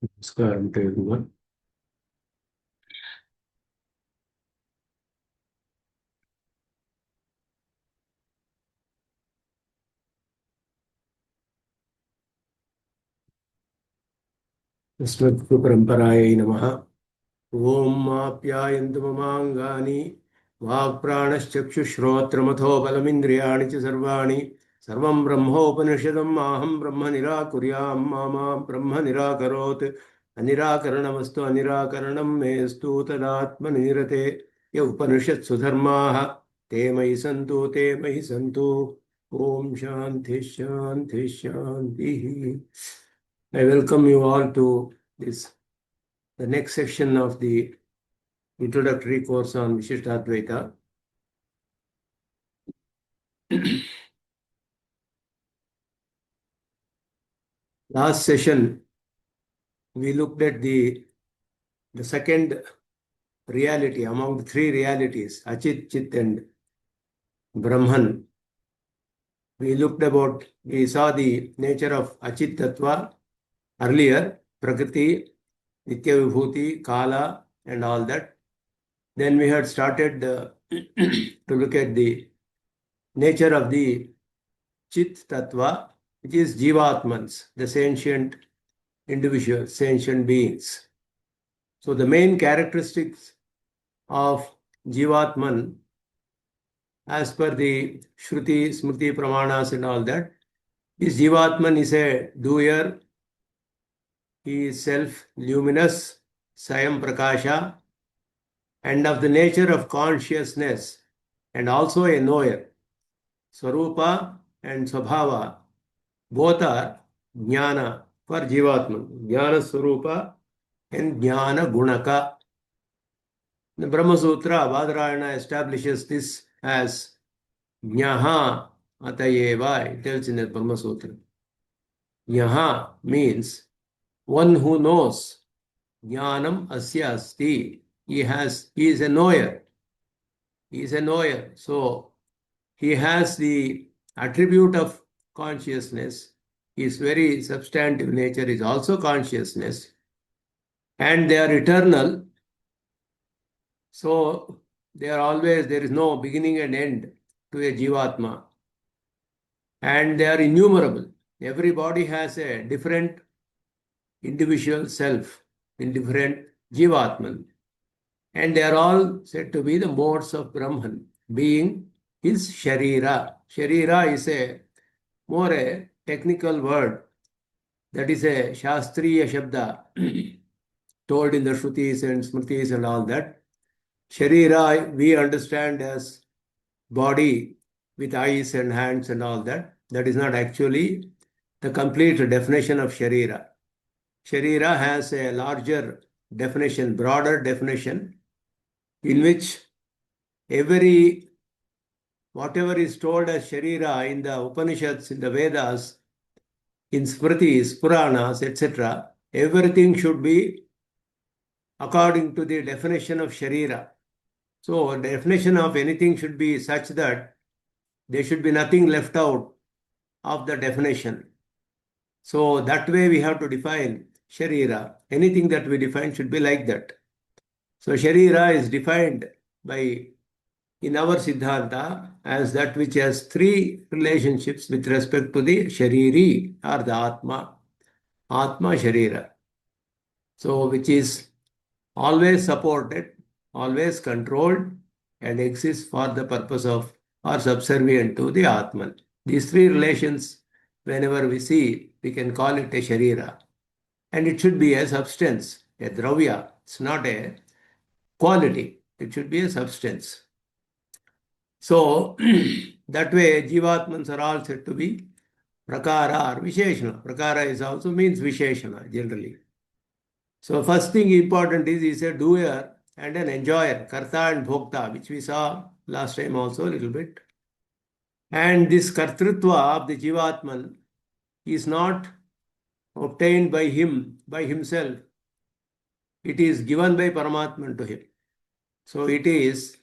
Namaskaram to everyone. Asmadguruparamparaye namaha. Om Apyayantu mamangani Vagpranaschakshushrotramatho balamindriyani cha sarvani Sarvam Brahmopanishadam Aham Brahma Nirakuryam Mama Brahma Nirakarot Anirakaranamastu Anirakaranam Mestu Tadatmanirate Ya Upanishad Sudharmaha Te Mai Santu Om Shanti Shanti Shanti. I welcome you all to the next section of the introductory course on Vishistadvaita. Last session, we looked at the second reality among the three realities, Achit, Chit, and Brahman. We saw the nature of Achit Tattva earlier, Prakriti, Nitya Vibhuti, Kala, and all that. Then we had started to look at the nature of the Chit Tattva, which is Jivatmans, the sentient individuals, sentient beings. So the main characteristics of Jivatman, as per the Shruti, Smriti, Pramanas and all that, is Jivatman is a doer, he is self-luminous, Sayam Prakasha, and of the nature of consciousness, and also a knower. Swarupa and Swabhava, both are Jnana for Jivatman. Jnana Swarupa and Jnana Gunaka. The Brahma Sutra, Badarayana establishes this as Jnaha Atayeva. It tells in the Brahma Sutra. Jnaha means one who knows. Jnanam Asya Asti. He is a knower. He is a knower. So he has the attribute of consciousness. His very substantive nature is also consciousness. And they are eternal. So there is no beginning and end to a Jivatma. And they are innumerable. Every body has a different individual self, in different Jivatman. And they are all said to be the modes of Brahman, being his Sharira. Sharira is more a technical word. That is a Shastriya Shabda told in the Shrutis and Smritis and all that. Sharira we understand as body with eyes and hands and all that. That is not actually the complete definition of Sharira. Sharira has a larger definition, broader definition, in which whatever is told as Sharira in the Upanishads, in the Vedas, in Smritis, Puranas, etc., everything should be according to the definition of Sharira. So, definition of anything should be such that there should be nothing left out of the definition. So, that way we have to define Sharira. Anything that we define should be like that. So, Sharira is defined in our Siddhanta as that which has three relationships with respect to the Shariri or the Atma. Atma Sharira. So, which is always supported, always controlled, and exists for the purpose of or subservient to the Atman. These three relations, whenever we see, we can call it a Sharira. And it should be a substance, a Dravya. It's not a quality. It should be a substance. So, that way, Jivatmans are all said to be Prakara or Visheshana. Prakara is also means Visheshana, generally. So, first thing important is a doer and an enjoyer, Karta and Bhokta, which we saw last time also a little bit. And this Kartrutva of the Jivatman is not obtained by him, by himself. It is given by Paramatman to him. So, it is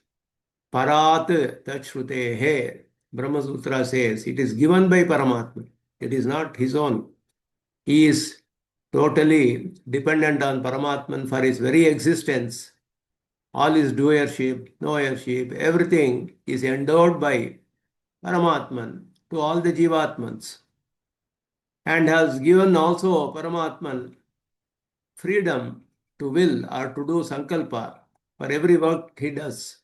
Parat Tachrutehe. Brahma Sutra says it is given by Paramatma. It is not his own. He is totally dependent on Paramatman for his very existence. All his doership, knowership, everything is endowed by Paramatman to all the Jivatmans, and has given also Paramatman freedom to will or to do sankalpa for every work he does.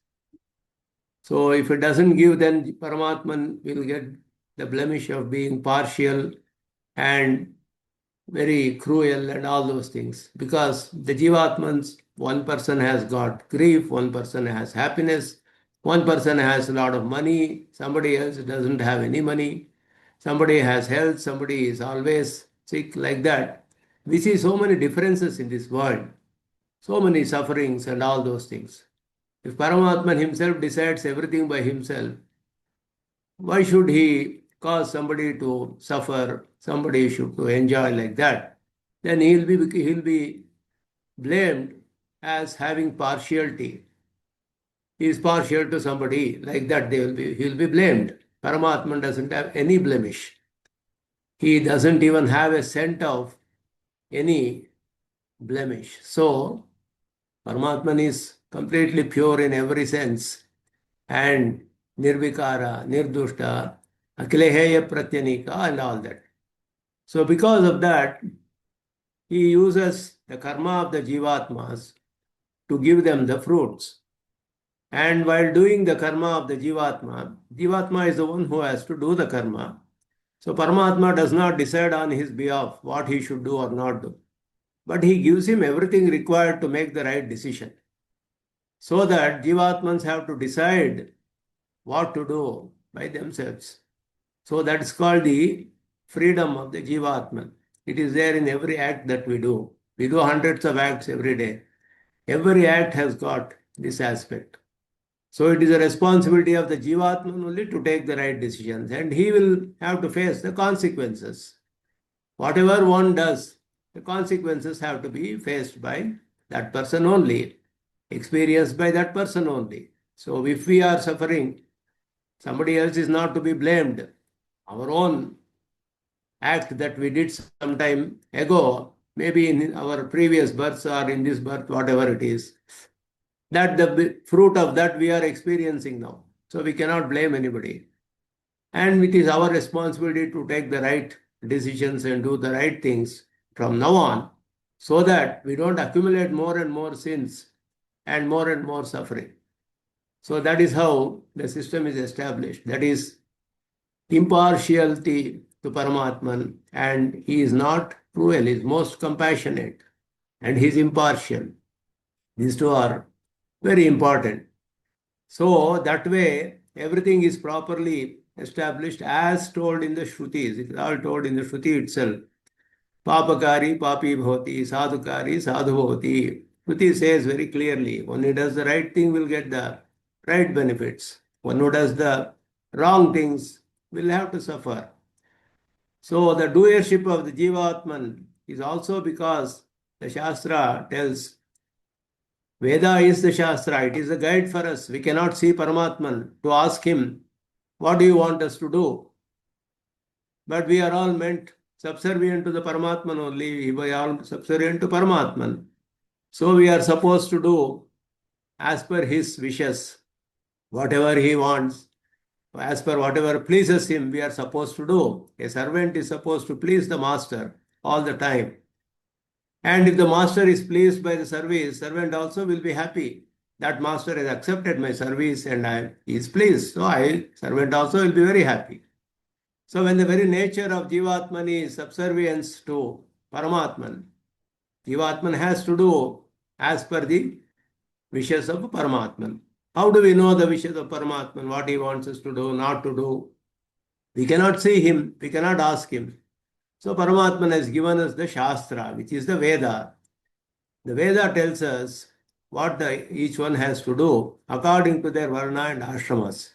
So if it doesn't give, then Paramatman will get the blemish of being partial and very cruel and all those things. Because the Jivatmans, one person has got grief, one person has happiness, one person has a lot of money, somebody else doesn't have any money, somebody has health, somebody is always sick, like that. We see so many differences in this world, so many sufferings and all those things. If Paramatman himself decides everything by himself, why should he cause somebody to suffer, somebody should to enjoy like that? Then he'll be blamed as having partiality. He is partial to somebody like that. He'll be blamed. Paramatman doesn't have any blemish. He doesn't even have a scent of any blemish. So Paramatman is completely pure in every sense, and nirvikara, nirdushta, akileheya pratyanika, and all that. So because of that, he uses the karma of the jivatmas to give them the fruits. And while doing the karma of the jivatma is the one who has to do the karma. So Paramatma does not decide on his behalf what he should do or not do, but he gives him everything required to make the right decision. So that jivatmans have to decide what to do by themselves. So that's called the freedom of the jivatman. It is there in every act that we do. We do hundreds of acts every day. Every act has got this aspect. So it is a responsibility of the jivatman only to take the right decisions, and he will have to face the consequences. Whatever one does, the consequences have to be faced by that person only, experienced by that person only. So if we are suffering, somebody else is not to be blamed. Our own act that we did some time ago, maybe in our previous births or in this birth, whatever it is, that the fruit of that we are experiencing now. So we cannot blame anybody. And it is our responsibility to take the right decisions and do the right things from now on, so that we don't accumulate more and more sins and more suffering. So that is how the system is established. That is impartiality to Paramatman, and he is not cruel, he is most compassionate, and he is impartial. These two are very important. So that way, everything is properly established as told in the Shrutis. It is all told in the Shruti itself. Papakari, papi bhavati, sadhukari, sadhu bhavati. Shruti says very clearly, one who does the right thing will get the right benefits. One who does the wrong things will have to suffer. So the doership of the Jivatman is also because the Shastra tells Veda is the Shastra, it is a guide for us. We cannot see Paramatman to ask him, what do you want us to do? But we are all meant subservient to the Paramatman only. We are all subservient to Paramatman. So we are supposed to do as per his wishes, whatever he wants, as per whatever pleases him, we are supposed to do. A servant is supposed to please the master all the time. And if the master is pleased by the service, servant also will be happy. That master has accepted my service and he is pleased. So servant also will be very happy. So when the very nature of Jivatman is subservience to Paramatman, Jivatman has to do as per the wishes of Paramatman. How do we know the wishes of Paramatman, what he wants us to do, not to do? We cannot see him, we cannot ask him. So Paramatman has given us the Shastra, which is the Veda. The Veda tells us what each one has to do according to their Varna and Ashramas.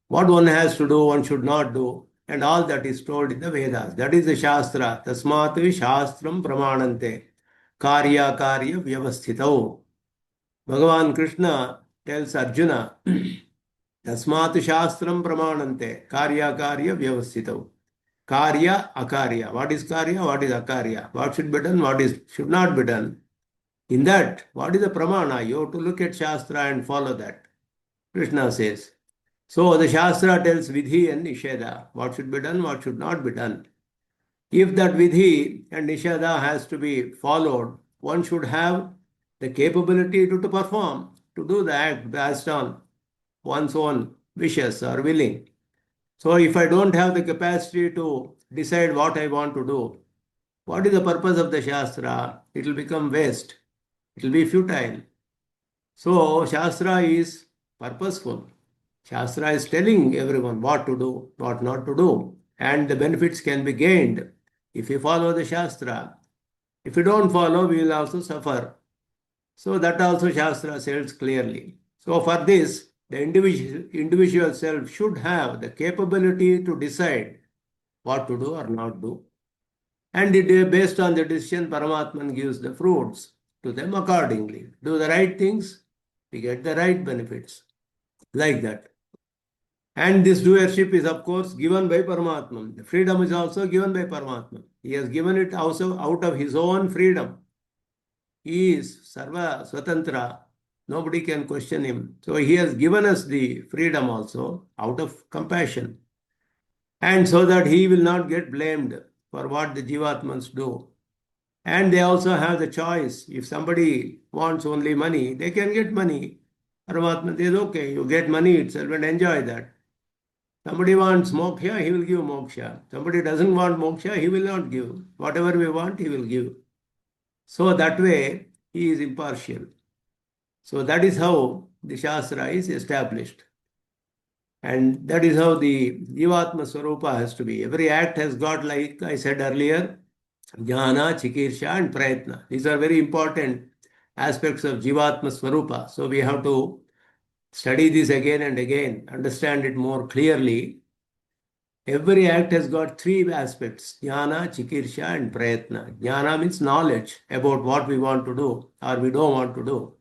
What one has to do, one should not do, and all that is told in the Vedas. That is the Shastra. Tasmat Shastram Pramanante. Karya Karya Vyavasthitau. Bhagavan Krishna tells Arjuna, Tasmat Shastram Pramanante. Karya Karya Vyavasthitau. Karya, akarya. What is karya? What is akarya? What should be done? What should not be done? In that, what is the pramana? You have to look at Shastra and follow that. Krishna says. So the Shastra tells Vidhi and Nisheda. What should be done? What should not be done? If that Vidhi and Nisheda has to be followed, one should have the capability to perform, to do the act based on one's own wishes or willing. So if I don't have the capacity to decide what I want to do, what is the purpose of the Shastra? It will become waste. It will be futile. So Shastra is purposeful. Shastra is telling everyone what to do, what not to do, and the benefits can be gained if you follow the Shastra. If you don't follow, we will also suffer. So that also Shastra says clearly. So for this, the individual self should have the capability to decide what to do or not do. And based on the decision, Paramatman gives the fruits to them accordingly. Do the right things, we get the right benefits. Like that. And this doership is, of course, given by Paramatman. The freedom is also given by Paramatman. He has given it also out of his own freedom. He is Sarva Swatantra. Nobody can question him. So he has given us the freedom also out of compassion. And so that he will not get blamed for what the Jivatmans do. And they also have the choice. If somebody wants only money, they can get money. Paramatma says, okay, you get money itself and enjoy that. Somebody wants moksha, he will give moksha. Somebody doesn't want moksha, he will not give. Whatever we want, he will give. So that way, he is impartial. So that is how the Shastra is established. And that is how the Jivatma Swarupa has to be. Every act has got, like I said earlier, Jnana, Chikirsha and Prayatna. These are very important aspects of Jivatma Swarupa. So we have to study this again and again, understand it more clearly. Every act has got three aspects, Jnana, Chikirsha and Prayatna. Jnana means knowledge about what we want to do or we don't want to do.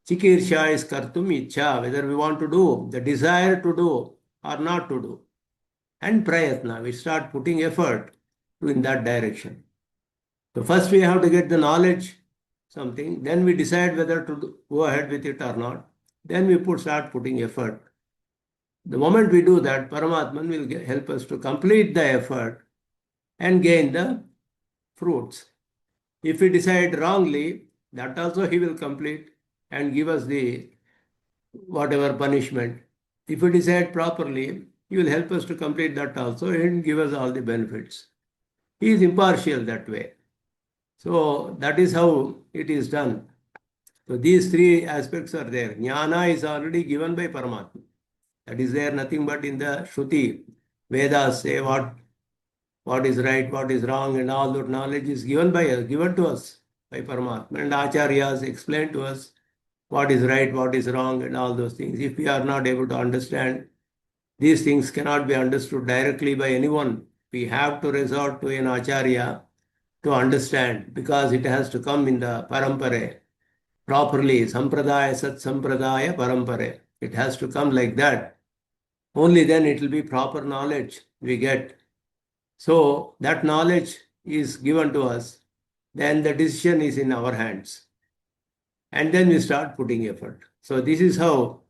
Chikirsha is Kartum Ichha, whether we want to do, the desire to do or not to do. And Prayatna, we start putting effort in that direction. So first we have to get the knowledge, something, then we decide whether to go ahead with it or not. Then we start putting effort. The moment we do that, Paramatman will help us to complete the effort and gain the fruits. If we decide wrongly, that also he will complete and give us the whatever punishment. If we decide properly, he will help us to complete that also and give us all the benefits. He is impartial that way. So that is how it is done. So these three aspects are there. Jnana is already given by Paramatma. That is there nothing but in the Shruti. Vedas say what is right, what is wrong, and all that knowledge is given by us, given to us by Paramatma. And Acharyas explain to us what is right, what is wrong, and all those things. If we are not able to understand, these things cannot be understood directly by anyone. We have to resort to an Acharya to understand because it has to come in the parampare properly. Sampradaya, Sat Sampradaya, parampare. It has to come like that. Only then it will be proper knowledge we get. So that knowledge is given to us. Then the decision is in our hands. And then we start putting effort. So this is how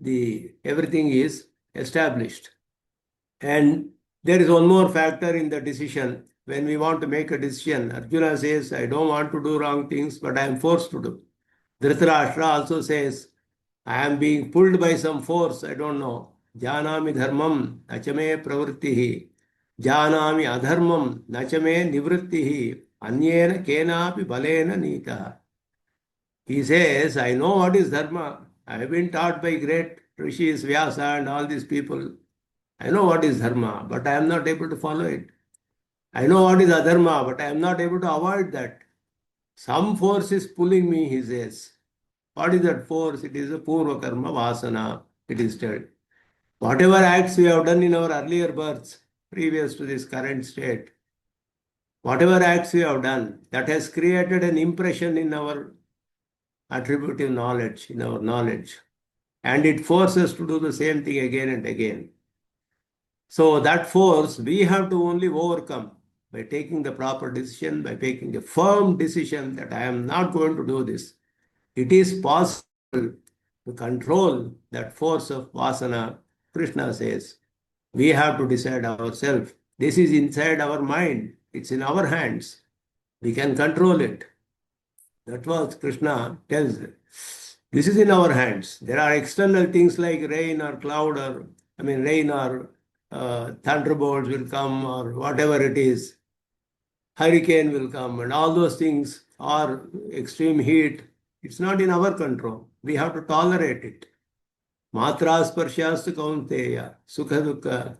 everything is established. And there is one more factor in the decision. When we want to make a decision, Arjuna says, I don't want to do wrong things, but I am forced to do. Dhritarashtra also says, I am being pulled by some force, I don't know. Janami dharmam, nachame pravrittihi. Janami adharmam, nachame nivrittihi. Anyena kenapi balena nita. He says, I know what is dharma. I have been taught by great rishis, Vyasa and all these people. I know what is dharma, but I am not able to follow it. I know what is adharma, but I am not able to avoid that. Some force is pulling me, he says. What is that force? It is a purva karma vasana, it is told. Whatever acts we have done in our earlier births, previous to this current state, whatever acts we have done, that has created an impression in our attributive knowledge, in our knowledge. And it forces us to do the same thing again and again. So that force we have to only overcome by taking the proper decision, by taking a firm decision that I am not going to do this. It is possible to control that force of vasana. Krishna says we have to decide ourselves. This is inside our mind. It's in our hands. We can control it. That was Krishna tells. This is in our hands. There are external things like rain or cloud or, rain or thunderbolts will come or whatever it is. Hurricane will come and all those things are extreme heat. It's not in our control. We have to tolerate it. Matra sparshas kaunteya, sukha dukkha.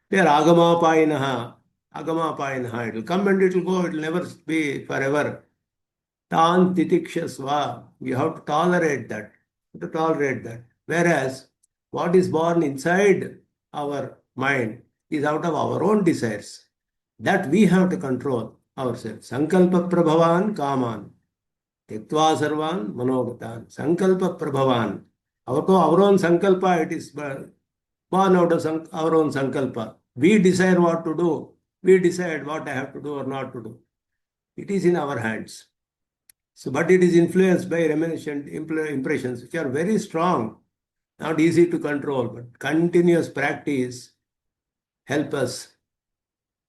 They are agamapayinaha. Agamapayinaha. It will come and it will go. It will never be forever. Tan titikshasva. You have to tolerate that. You have to tolerate that. Whereas what is born inside our mind is out of our own desires. That we have to control ourselves. Sankalpa prabhavan kaman. Tektva sarvan manogatan. Sankalpa prabhavan. Our own sankalpa, it is born out of our own sankalpa. We decide what to do. We decide what I have to do or not to do. It is in our hands. So, but it is influenced by reminiscent impressions, which are very strong, not easy to control, but continuous practice help us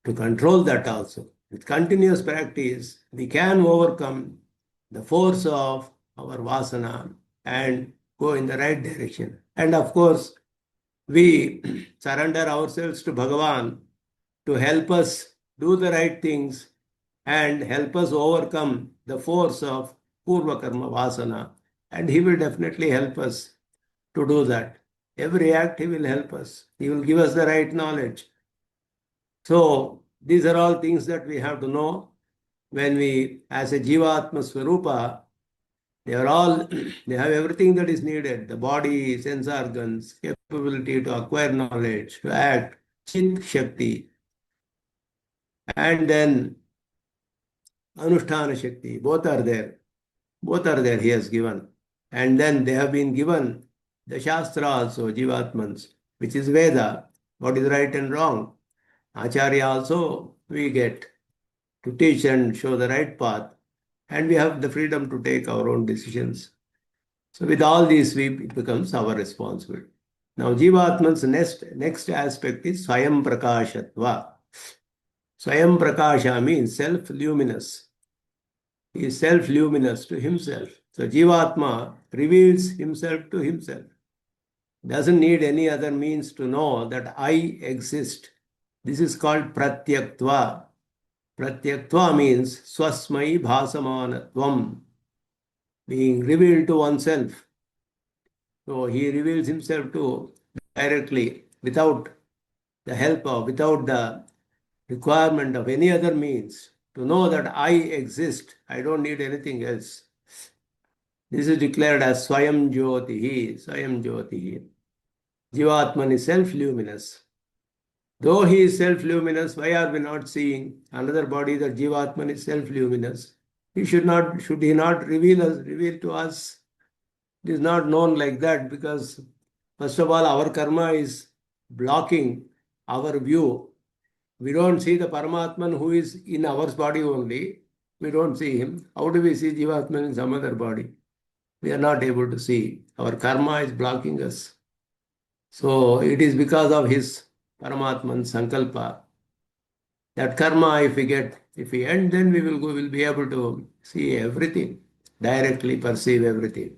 to control that also. With continuous practice, we can overcome the force of our vasana and go in the right direction. And of course, we surrender ourselves to Bhagavan to help us do the right things and help us overcome the force of Purva Karma Vasana. And he will definitely help us to do that. Every act he will help us. He will give us the right knowledge. So these are all things that we have to know when we, as a Jivatma Swarupa, they have everything that is needed. The body, sense organs, capability to acquire knowledge, to act, Chit Shakti, and then Anushtana Shakti, both are there. Both are there, he has given. And then they have been given the Shastra also, Jivatmans, which is Veda, what is right and wrong. Acharya also we get to teach and show the right path. And we have the freedom to take our own decisions. So with all these, it becomes our responsibility. Now, Jivatman's next aspect is Swayam Prakashatva. Swayam Prakasha means self-luminous. He is self-luminous to himself. So Jivatma reveals himself to himself. Doesn't need any other means to know that I exist. This is called Pratyaktva. Pratyaktva means Swasmai Bhasamanatvam, being revealed to oneself. So he reveals himself to directly without the help of, without the requirement of any other means. To know that I exist, I don't need anything else. This is declared as Swayam Jyotihi, Swayam Jyotihi. Jivatman is self-luminous. Though he is self-luminous, why are we not seeing another body that Jivatman is self-luminous? Should he not reveal to us? It is not known like that because, first of all, our karma is blocking our view. We don't see the Paramatman who is in our body only. We don't see him. How do we see Jivatman in some other body? We are not able to see. Our karma is blocking us. So it is because of his Paramatman Sankalpa. That karma, if we end, then we will be able to see everything, directly perceive everything.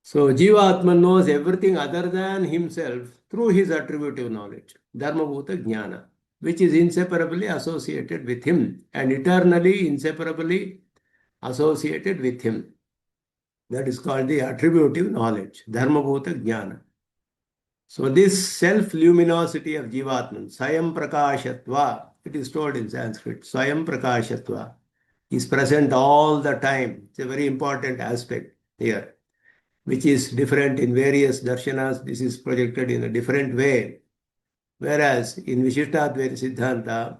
So Jivatman knows everything other than himself through his attributive knowledge, Dharmabhuta Jnana, which is inseparably associated with him and eternally inseparably associated with him. That is called the attributive knowledge, Dharmabhuta Jnana. So this self-luminosity of Jivatman, Swayam Prakashatva, it is told in Sanskrit, Swayam Prakashatva, is present all the time. It's a very important aspect here, which is different in various darshanas. This is projected in a different way. Whereas in Vishistadvaita Siddhanta,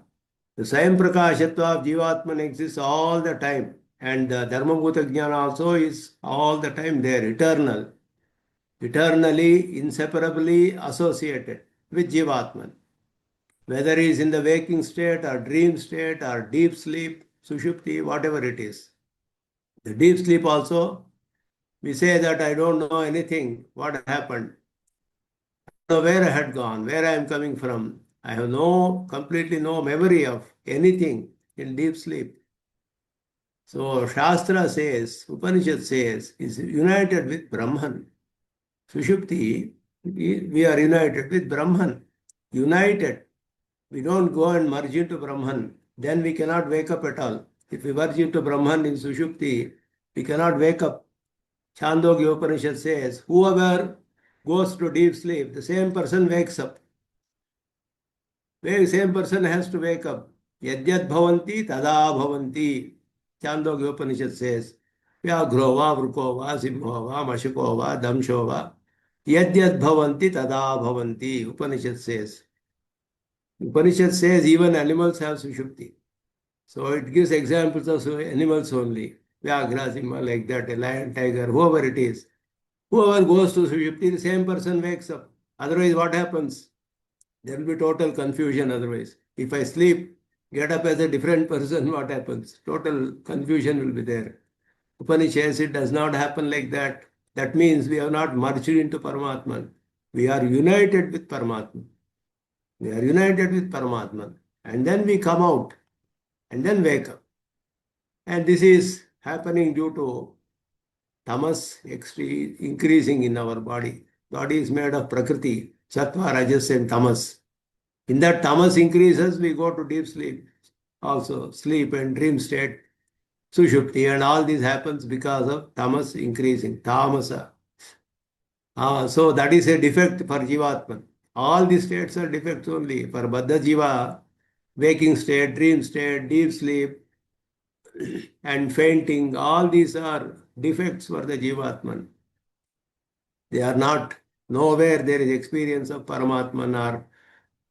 the Swayam Prakashatva of Jivatman exists all the time. And the Dharmabhuta Jnana also is all the time there, eternal. Eternally, inseparably associated. with Jivatman. Whether he is in the waking state or dream state or deep sleep, sushupti, whatever it is. The deep sleep also, we say that I don't know anything, what happened, I don't know where I had gone, where I am coming from. I have completely no memory of anything in deep sleep. So Shastra says, Upanishad says, is united with Brahman. Sushupti, we are united with Brahman. United. We don't go and merge into Brahman. Then we cannot wake up at all. If we merge into Brahman in Sushupti, we cannot wake up. Chandogya Upanishad says, whoever goes to deep sleep, the same person wakes up. The same person has to wake up. Yadyat bhavanti tada bhavanti. Chandogya Upanishad says, Vyagro va, Vruko va, Simho va, Mashiko va, Damsho va. Yadyat bhavanti tada bhavanti. Upanishad says even animals have sushupti. So it gives examples of animals only. Vyagra, Simha, like that, a lion, tiger, whoever it is. Whoever goes to sushupti, the same person wakes up. Otherwise, what happens? There will be total confusion otherwise. If I sleep, get up as a different person, what happens? Total confusion will be there. Upanishad says it does not happen like that. That means we have not merged into Paramatman. We are united with Paramatman. We are united with Paramatman. And then we come out and then wake up. And this is happening due to tamas increasing in our body. Body is made of Prakriti, Sattva, Rajas and Tamas. In that tamas increases, we go to deep sleep. Also, sleep and dream state, sushupti, and all this happens because of tamas increasing, tamasa. So that is a defect for Jivatman. All these states are defects only. For Baddha Jiva, waking state, dream state, deep sleep, and fainting, all these are defects for the Jivatman. They are not, nowhere there is experience of Paramatman or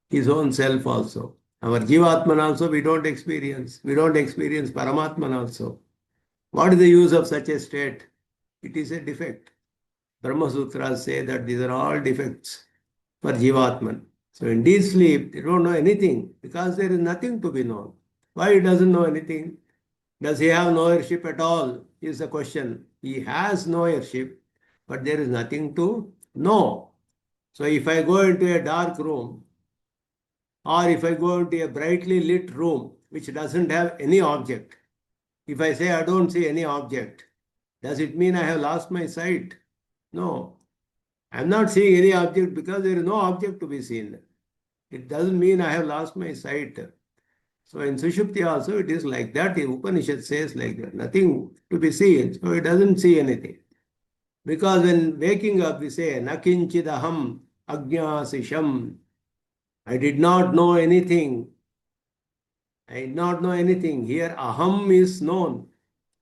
his own self also. Our Jivatman also we don't experience. We don't experience Paramatman also. What is the use of such a state? It is a defect. Brahma Sutras say that these are all defects for Jivatman. So in deep sleep, they don't know anything because there is nothing to be known. Why he doesn't know anything? Does he have knowership at all? Is the question. He has knowership, but there is nothing to know. So if I go into a dark room, or if I go into a brightly lit room which doesn't have any object, if I say I don't see any object, does it mean I have lost my sight? No. I'm not seeing any object because there is no object to be seen. It doesn't mean I have lost my sight. So in Sushupti also it is like that. The Upanishad says like that. Nothing to be seen. So it doesn't see anything. Because when waking up we say, Nakinchidaham ajnasisham. I did not know anything. I did not know anything. Here aham is known.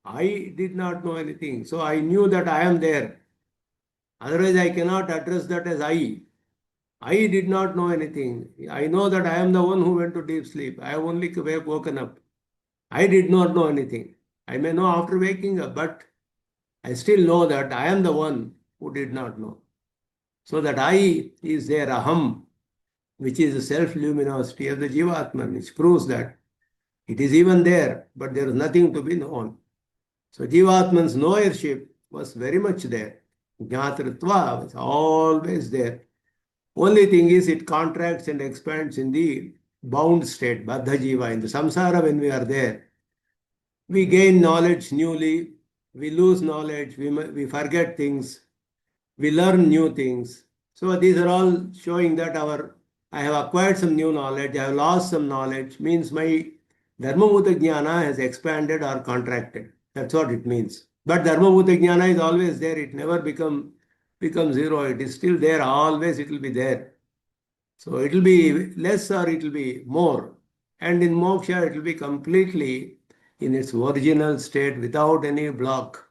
I did not know anything. So I knew that I am there. Otherwise I cannot address that as I. I did not know anything. I know that I am the one who went to deep sleep. I have only woken up. I did not know anything. I may know after waking up, but I still know that I am the one who did not know. So that I is there, aham, which is the self-luminosity of the Jivatman, which proves that it is even there, but there is nothing to be known. So Jivatman's knowership was very much there. Jnatritva was always there. Only thing is it contracts and expands in the bound state, Baddha Jiva. In the samsara, when we are there, we gain knowledge newly, we lose knowledge, we forget things, we learn new things. So these are all showing that I have acquired some new knowledge, I have lost some knowledge, means my Dharmabhuta Jnana has expanded or contracted. That's what it means. But Dharmabhuta Jnana is always there, it never become zero, it is still there, always it will be there. So it will be less or it will be more. And in moksha, it will be completely in its original state without any block.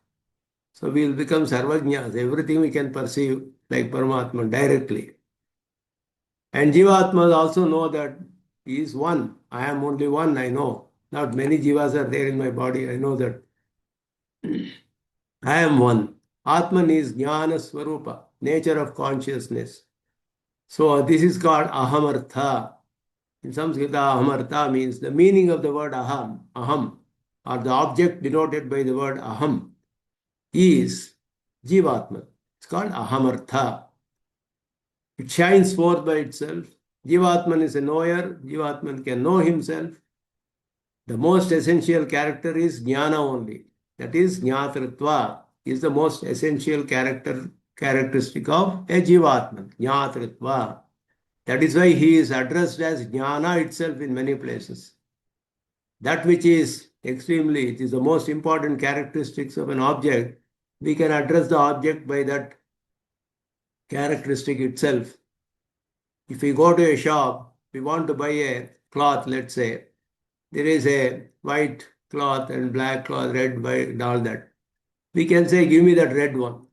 So we will become sarvajñas. Everything we can perceive like Paramatma directly. And Jivatmas also know that he is one. I am only one, I know. Not many jivas are there in my body. I know that. I am one. Atman is jnana swarupa, nature of consciousness. So this is called ahamartha. In Sanskrit, ahamartha means the meaning of the word aham, or the object denoted by the word aham, is Jivatman. It's called ahamartha. It shines forth by itself. Jivatman is a knower. Jivatman can know himself. The most essential character is jnana only. That is, jnatritva is the most essential characteristic of a jivatman, jnatritva. That is why he is addressed as jnana itself in many places. That which is extremely, it is the most important characteristics of an object, we can address the object by that characteristic itself. If we go to a shop, we want to buy a cloth, let's say, there is a white cloth and black cloth, red, white, and all that. We can say, give me that red one.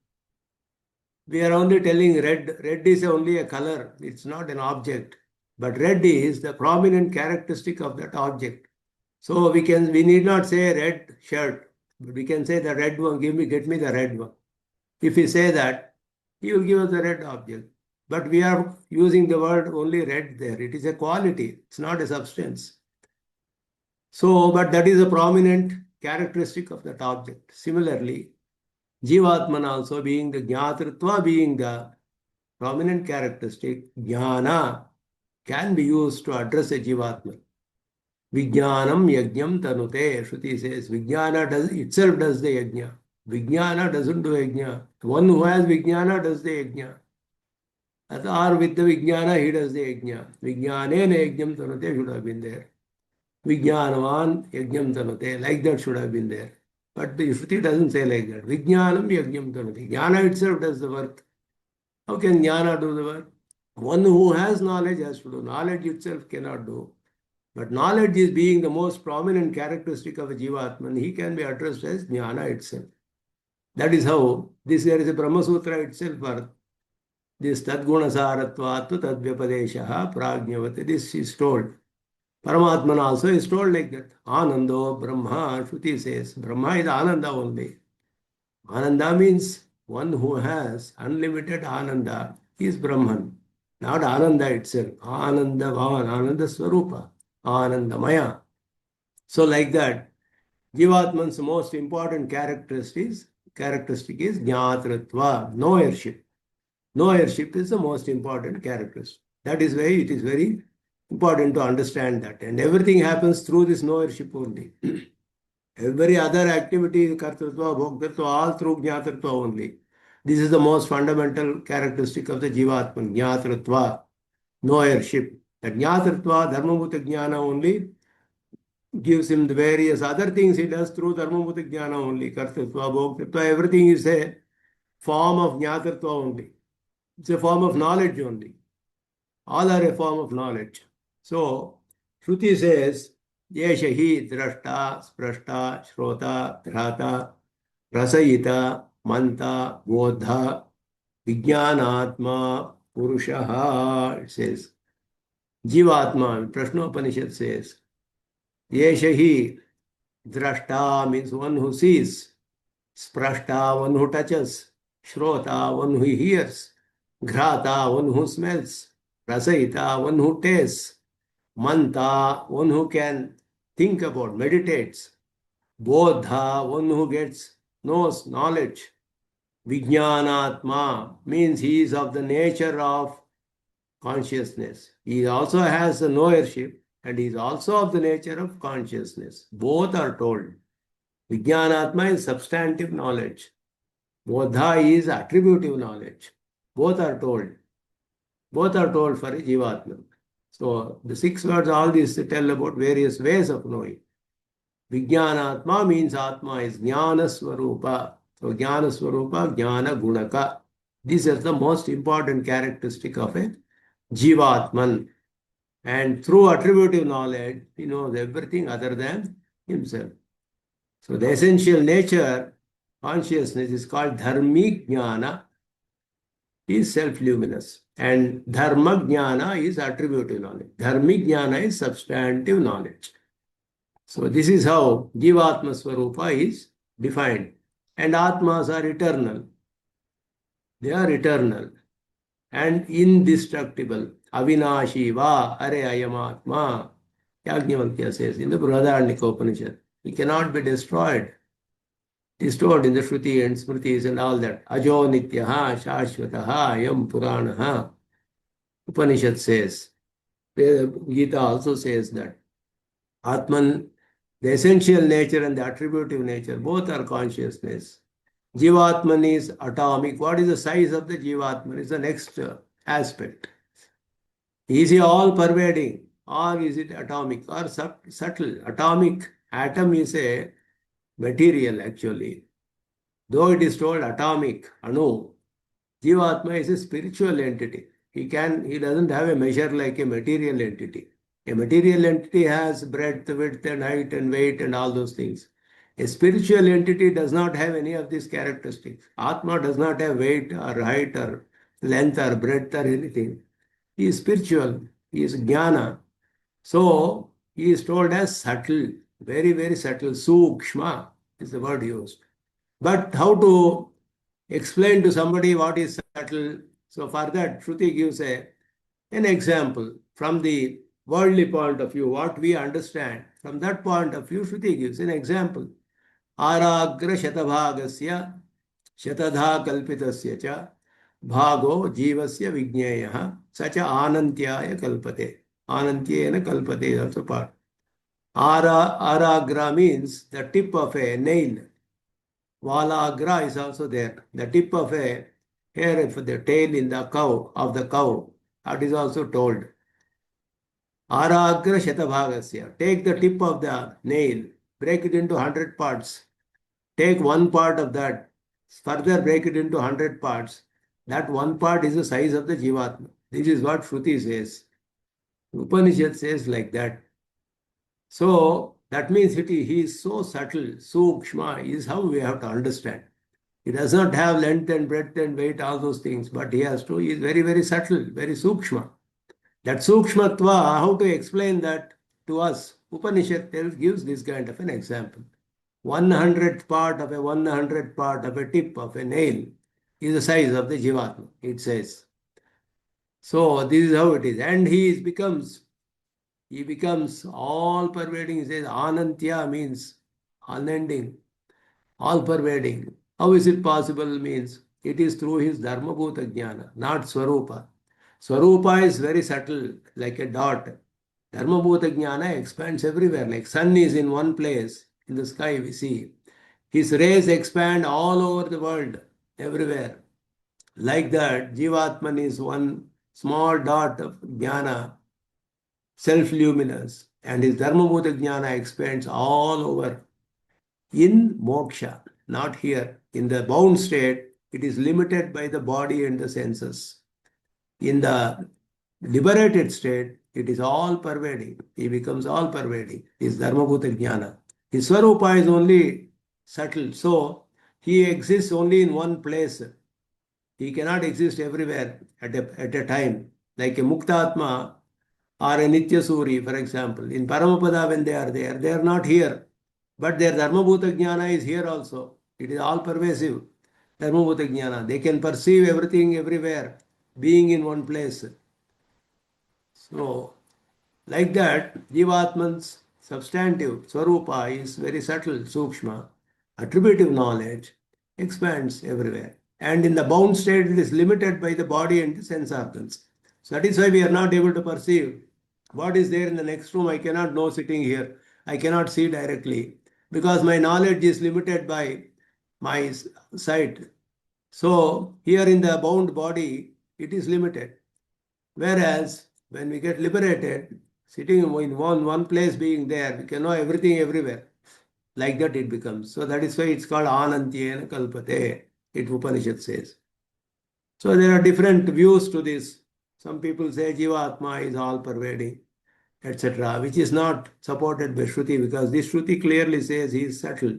We are only telling red. Red is only a color. It's not an object. But red is the prominent characteristic of that object. So we need not say red shirt, but we can say the red one, get me the red one. If we say that, he will give us the red object. But we are using the word only red there. It is a quality. It's not a substance. So, but that is a prominent characteristic of that object. Similarly, Jivatman also being the Jnatritva being the prominent characteristic, Jnana can be used to address a Jivatman. Vijnanam yajnam tanute, Shruti says, Vijnana itself does the yajna. Vijnana doesn't do yajna. One who has Vijnana does the yajna. Or with the Vijnana, he does the yajna. Vijnanena yajnam tanute should have been there. Vijnanavan yajnam tanute, like that should have been there. But the Shruti doesn't say like that. Vijnanam yajnam tanute. Jnana itself does the work. How can jnana do the work? One who has knowledge has to do. Knowledge itself cannot do. But knowledge is being the most prominent characteristic of a Jivatman. He can be addressed as jnana itself. That is how there is a Brahma Sutra itself for this Tadguna Saratvatva Tadvyapadeshaha Prajnavati. This is told. Paramatman also is told like that. Anando Brahma, Shruti says. Brahma is Ananda only. Ananda means one who has unlimited Ananda is Brahman. Not Ananda itself. Ananda Bhavan, Ananda Swarupa, Anandamaya. So like that, Jivatman's most important characteristic is Jnatritva, knowership. Knowership is the most important characteristic. That is why it is very important to understand that. And everything happens through this knowership only. Every other activity, kartritva, bhoktatva, all through jnatritva only. This is the most fundamental characteristic of the Jivatman, jnatritva, knowership. That jnatritva, dharmabhuta jnana only, gives him the various other things he does through dharmabhuta jnana only. Kartritva, bhoktatva, everything is a form of jnatritva only. It's a form of knowledge only. All are a form of knowledge. So, Shruti says, Yesha hi drashta, sprashta, shrota, dhrata, rasayita, manta, bodha, vijnanatma, purushaha. It says, Jivatma, Prashnopanishad says, Yesha hi drashta means one who sees, sprashta, one who touches, shrota, one who hears, ghrata, one who smells, rasayita, one who tastes, manta, one who can think about, meditates, bodha, one who knows knowledge, vijnanatma means he is of the nature of consciousness. He also has the knowership and he is also of the nature of consciousness. Both are told. Vijnanatma is substantive knowledge. Bodha is attributive knowledge. Both are told. Both are told for a Jivatma. So the 6 words, all these tell about various ways of knowing. Vijnanatma means Atma is Jnana Swarupa. So Jnana Swarupa, Jnana Gunaka. These are the most important characteristic of a Jivatman. And through attributive knowledge, he knows everything other than himself. So the essential nature, consciousness, is called Dharmik Jnana, is self-luminous. And Dharma Jnana is attributive knowledge. Dharmik Jnana is substantive knowledge. So this is how Jivatma Swarupa is defined. And Atmas are eternal. They are eternal. and indestructible. Avinashi va are ayamatma. Yajnavalkya says in the Brihadaranyaka Upanishad. He cannot be destroyed. It is told in the Shruti and Smritis and all that. Ajo nityaha shashvataha yam puranaha. Upanishad says. Gita also says that Atman, the essential nature and the attributive nature, both are consciousness. Jivatman is atomic. What is the size of the Jivatman? Is the next aspect. Is he all pervading or is it atomic or subtle? Atomic atom is a material actually. Though it is told atomic, anu, Jivatma is a spiritual entity. He doesn't have a measure like a material entity. A material entity has breadth, width, and height, and weight, and all those things. A spiritual entity does not have any of these characteristics. Atma does not have weight, or height, or length, or breadth, or anything. He is spiritual. He is jnana. So, he is told as subtle, very, very subtle. Sukshma is the word used. But how to explain to somebody what is subtle? So for that, Shruti gives an example from the worldly point of view, what we understand. From that point of view, Shruti gives an example. Aragra shatabhagasya shatadha kalpitasya cha bhago jivasya vijneyah sacha anantyaya kalpate. Anantyena kalpate is also part. Aragra means the tip of a nail. Valagra is also there. The tip of a hair of the tail in the cow, of the cow. That is also told. Aragra shatabhagasya. Take the tip of the nail, break it into 100 parts. Take one part of that, further break it into 100 parts. That one part is the size of the Jivatma. This is what Shruti says. Upanishad says like that. So that means he is so subtle, sukshma is how we have to understand. He does not have length and breadth and weight, all those things, but he is very, very subtle, very sukshma. That sukshmatva, how to explain that to us? Upanishad gives this kind of an example. 100th part of a 100th part of a tip of a nail is the size of the Jivatma, it says. So this is how it is. And he becomes all pervading. He says Anantya means unending, all pervading. How is it possible? Means it is through his Dharma Bhuta Jnana, not Swarupa. Swarupa is very subtle, like a dot. Dharma Bhuta Jnana expands everywhere, like sun is in one place in the sky we see. His rays expand all over the world, everywhere. Like that, Jivatman is one small dot of Jnana, self-luminous, and his Dharma Bhuta Jnana expands all over. In moksha, not here. In the bound state, it is limited by the body and the senses. In the liberated state, it is all pervading. He becomes all pervading. His Dharma Bhuta Jnana. His Swarupa is only subtle. So, he exists only in one place. He cannot exist everywhere at a time. Like a Muktatma or a Nityasuri, for example. In Paramapada, when they are not here. But their Dharma Bhuta Jnana is here also. It is all pervasive. Dharma Bhuta Jnana. They can perceive everything everywhere, being in one place. So, like that, Jivatman's substantive, Swarupa, is very subtle, Sukshma. Attributive knowledge expands everywhere. And in the bound state, it is limited by the body and the sense organs. So that is why we are not able to perceive what is there in the next room. I cannot know sitting here. I cannot see directly because my knowledge is limited by my sight. So here in the bound body, it is limited. Whereas when we get liberated, sitting in one place being there, we can know everything everywhere. Like that it becomes. So that is why it's called Anantyena Kalpate, it Upanishad says. So there are different views to this. Some people say Jivatma is all pervading, etc., which is not supported by Shruti because this Shruti clearly says he is subtle.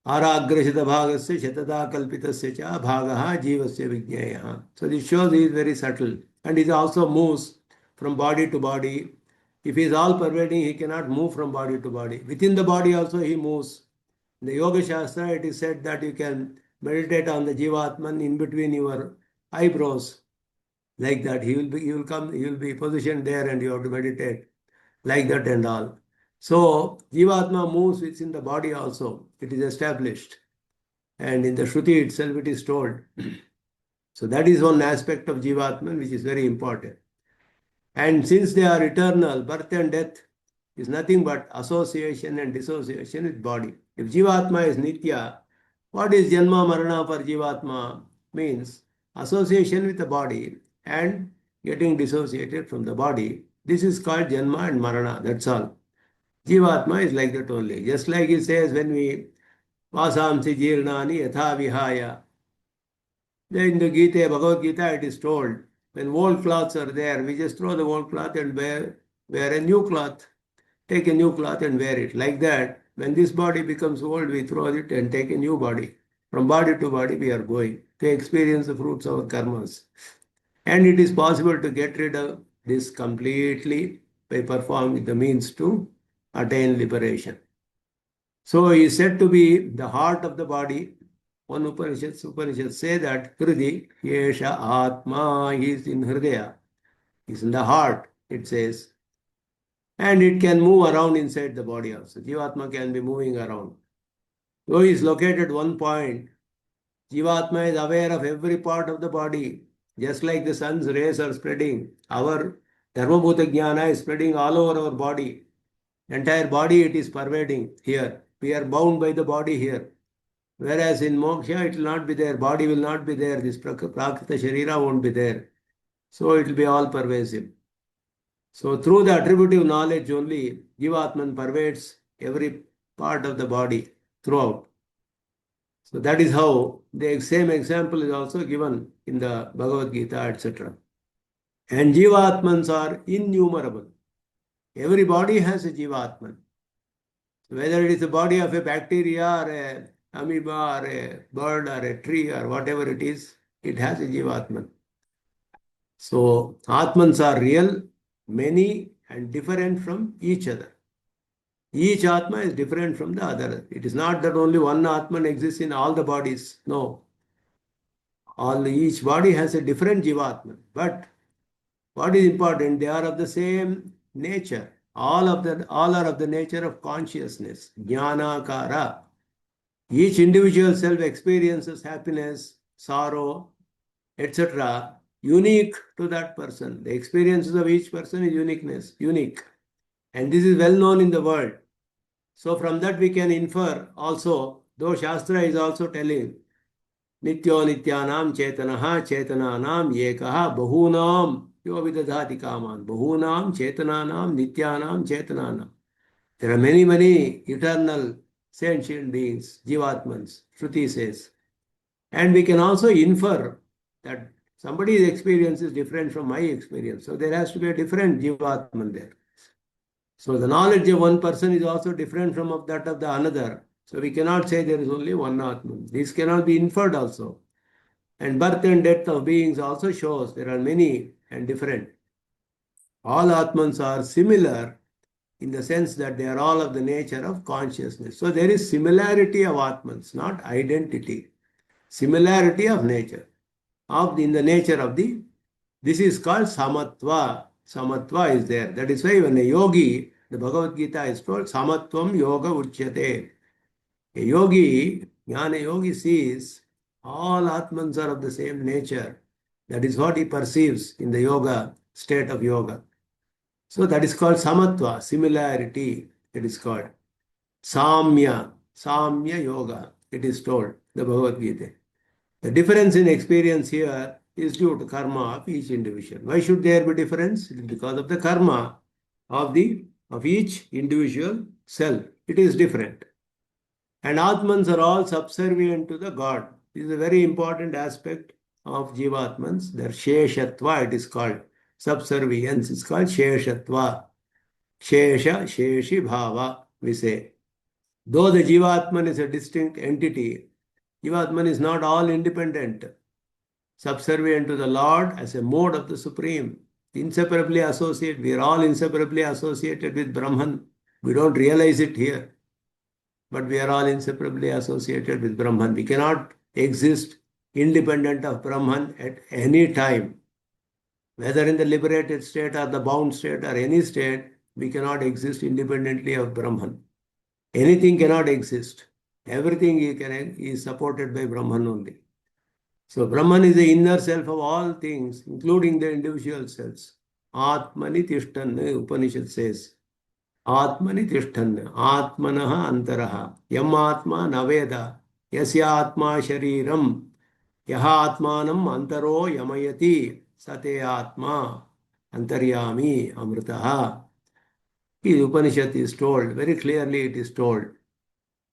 Aragrashita bhagasya shatada kalpitasya cha bhagaha jivasya vijnayah. So this shows he is very subtle and he also moves from body to body. If he is all pervading, he cannot move from body to body. Within the body also he moves. In the Yoga Shastra, it is said that you can meditate on the Jivatman in between your eyebrows, like that. He will come, he will be positioned there and you have to meditate, like that and all. So, Jivatma moves within the body also. It is established. And in the Shruti itself, it is told. So, that is one aspect of Jivatman which is very important. And since they are eternal, birth and death is nothing but association and dissociation with body. If Jivatma is Nitya, what is Janma Marana for Jivatma? Means association with the body and getting dissociated from the body. This is called Janma and Marana, that's all. Jivatma is like that only. Just like he says when we Vasamsi Jirnani Yatha Vihaya. In the Gita, Bhagavad Gita, it is told when old cloths are there, we just throw the old cloth and wear a new cloth. Take a new cloth and wear it. Like that, when this body becomes old, we throw it and take a new body. From body to body, we are going to experience the fruits of our karmas. And it is possible to get rid of this completely by performing the means to attain liberation. So he is said to be the heart of the body. One Upanishad say that Hridi, Yesha Atma, he is in Hridaya. He is in the heart, it says. And it can move around inside the body also. Jivatma can be moving around. Though he is located at one point, Jivatma is aware of every part of the body. Just like the sun's rays are spreading, our Dharmabhuta Jnana is spreading all over our body. Entire body it is pervading here. We are bound by the body here. Whereas in moksha, it will not be there. Body will not be there. This prakrita sharira won't be there. So it will be all pervasive. So through the attributive knowledge only, Jivatman pervades every part of the body throughout. So that is how the same example is also given in the Bhagavad Gita, etc. And Jivatmans are innumerable. Every body has a Jivatman. Whether it is the body of a bacteria or a amoeba or a bird or a tree or whatever it is, it has a Jivatman. So Atmans are real, many and different from each other. Each Atma is different from the other. It is not that only one Atman exists in all the bodies. No. Each body has a different Jivatman. But what is important? They are of the same nature. All are of the nature of consciousness. Jnanakara. Each individual self experiences happiness, sorrow, etc. unique to that person. The experiences of each person is unique. And this is well known in the world. So from that we can infer also, though Shastra is also telling, Nityo Nityanam Chetanaha Chetananam Yekaha Bahunam Yo Vidadhati Kaman. Bahunam Chetananam Nityanam Chetananam. There are many eternal sentient beings, Jivatmans, Shruti says. And we can also infer that somebody's experience is different from my experience. So there has to be a different Jivatman there. So the knowledge of one person is also different from that of the another. So we cannot say there is only one Atman. This cannot be inferred also. And birth and death of beings also shows there are many and different. All Atmans are similar in the sense that they are all of the nature of consciousness. So there is similarity of Atmans, not identity. Similarity of nature, in the nature of this is called Samatva. Samatva is there. That is why when a yogi, the Bhagavad Gita is told, Samatvam Yoga Uchyate. A yogi, Jnana yogi sees all Atmans are of the same nature. That is what he perceives in the yoga, state of yoga. So that is called Samatva, similarity, it is called. Samya yoga, it is told, the Bhagavad Gita. The difference in experience here is due to karma of each individual. Why should there be difference? It is because of the karma of each individual self. It is different. And Atmans are all subservient to the God. This is a very important aspect of Jivatmans. Their Sheshatva, it is called. Subservience is called Sheshatva. Shesha, Sheshi Bhava, we say. Though the Jivatman is a distinct entity, Jivatman is not all independent. Subservient to the Lord as a mode of the Supreme. Inseparably associated. We are all inseparably associated with Brahman. We don't realize it here. But we are all inseparably associated with Brahman. We cannot exist independent of Brahman at any time. Whether in the liberated state or the bound state or any state, we cannot exist independently of Brahman. Anything cannot exist. Everything is supported by Brahman only. So Brahman is the inner self of all things, including the individual selves. Atmani Tishtan, Upanishad says. Atmani Tishtan, Atmanaha Antaraha, Yam Atma Naveda, Yasya Atma Shariram, Yaha Atmanam Antaro Yamayati, Sate Atma, Antaryami, Amritaha. The Upanishad is told, very clearly it is told,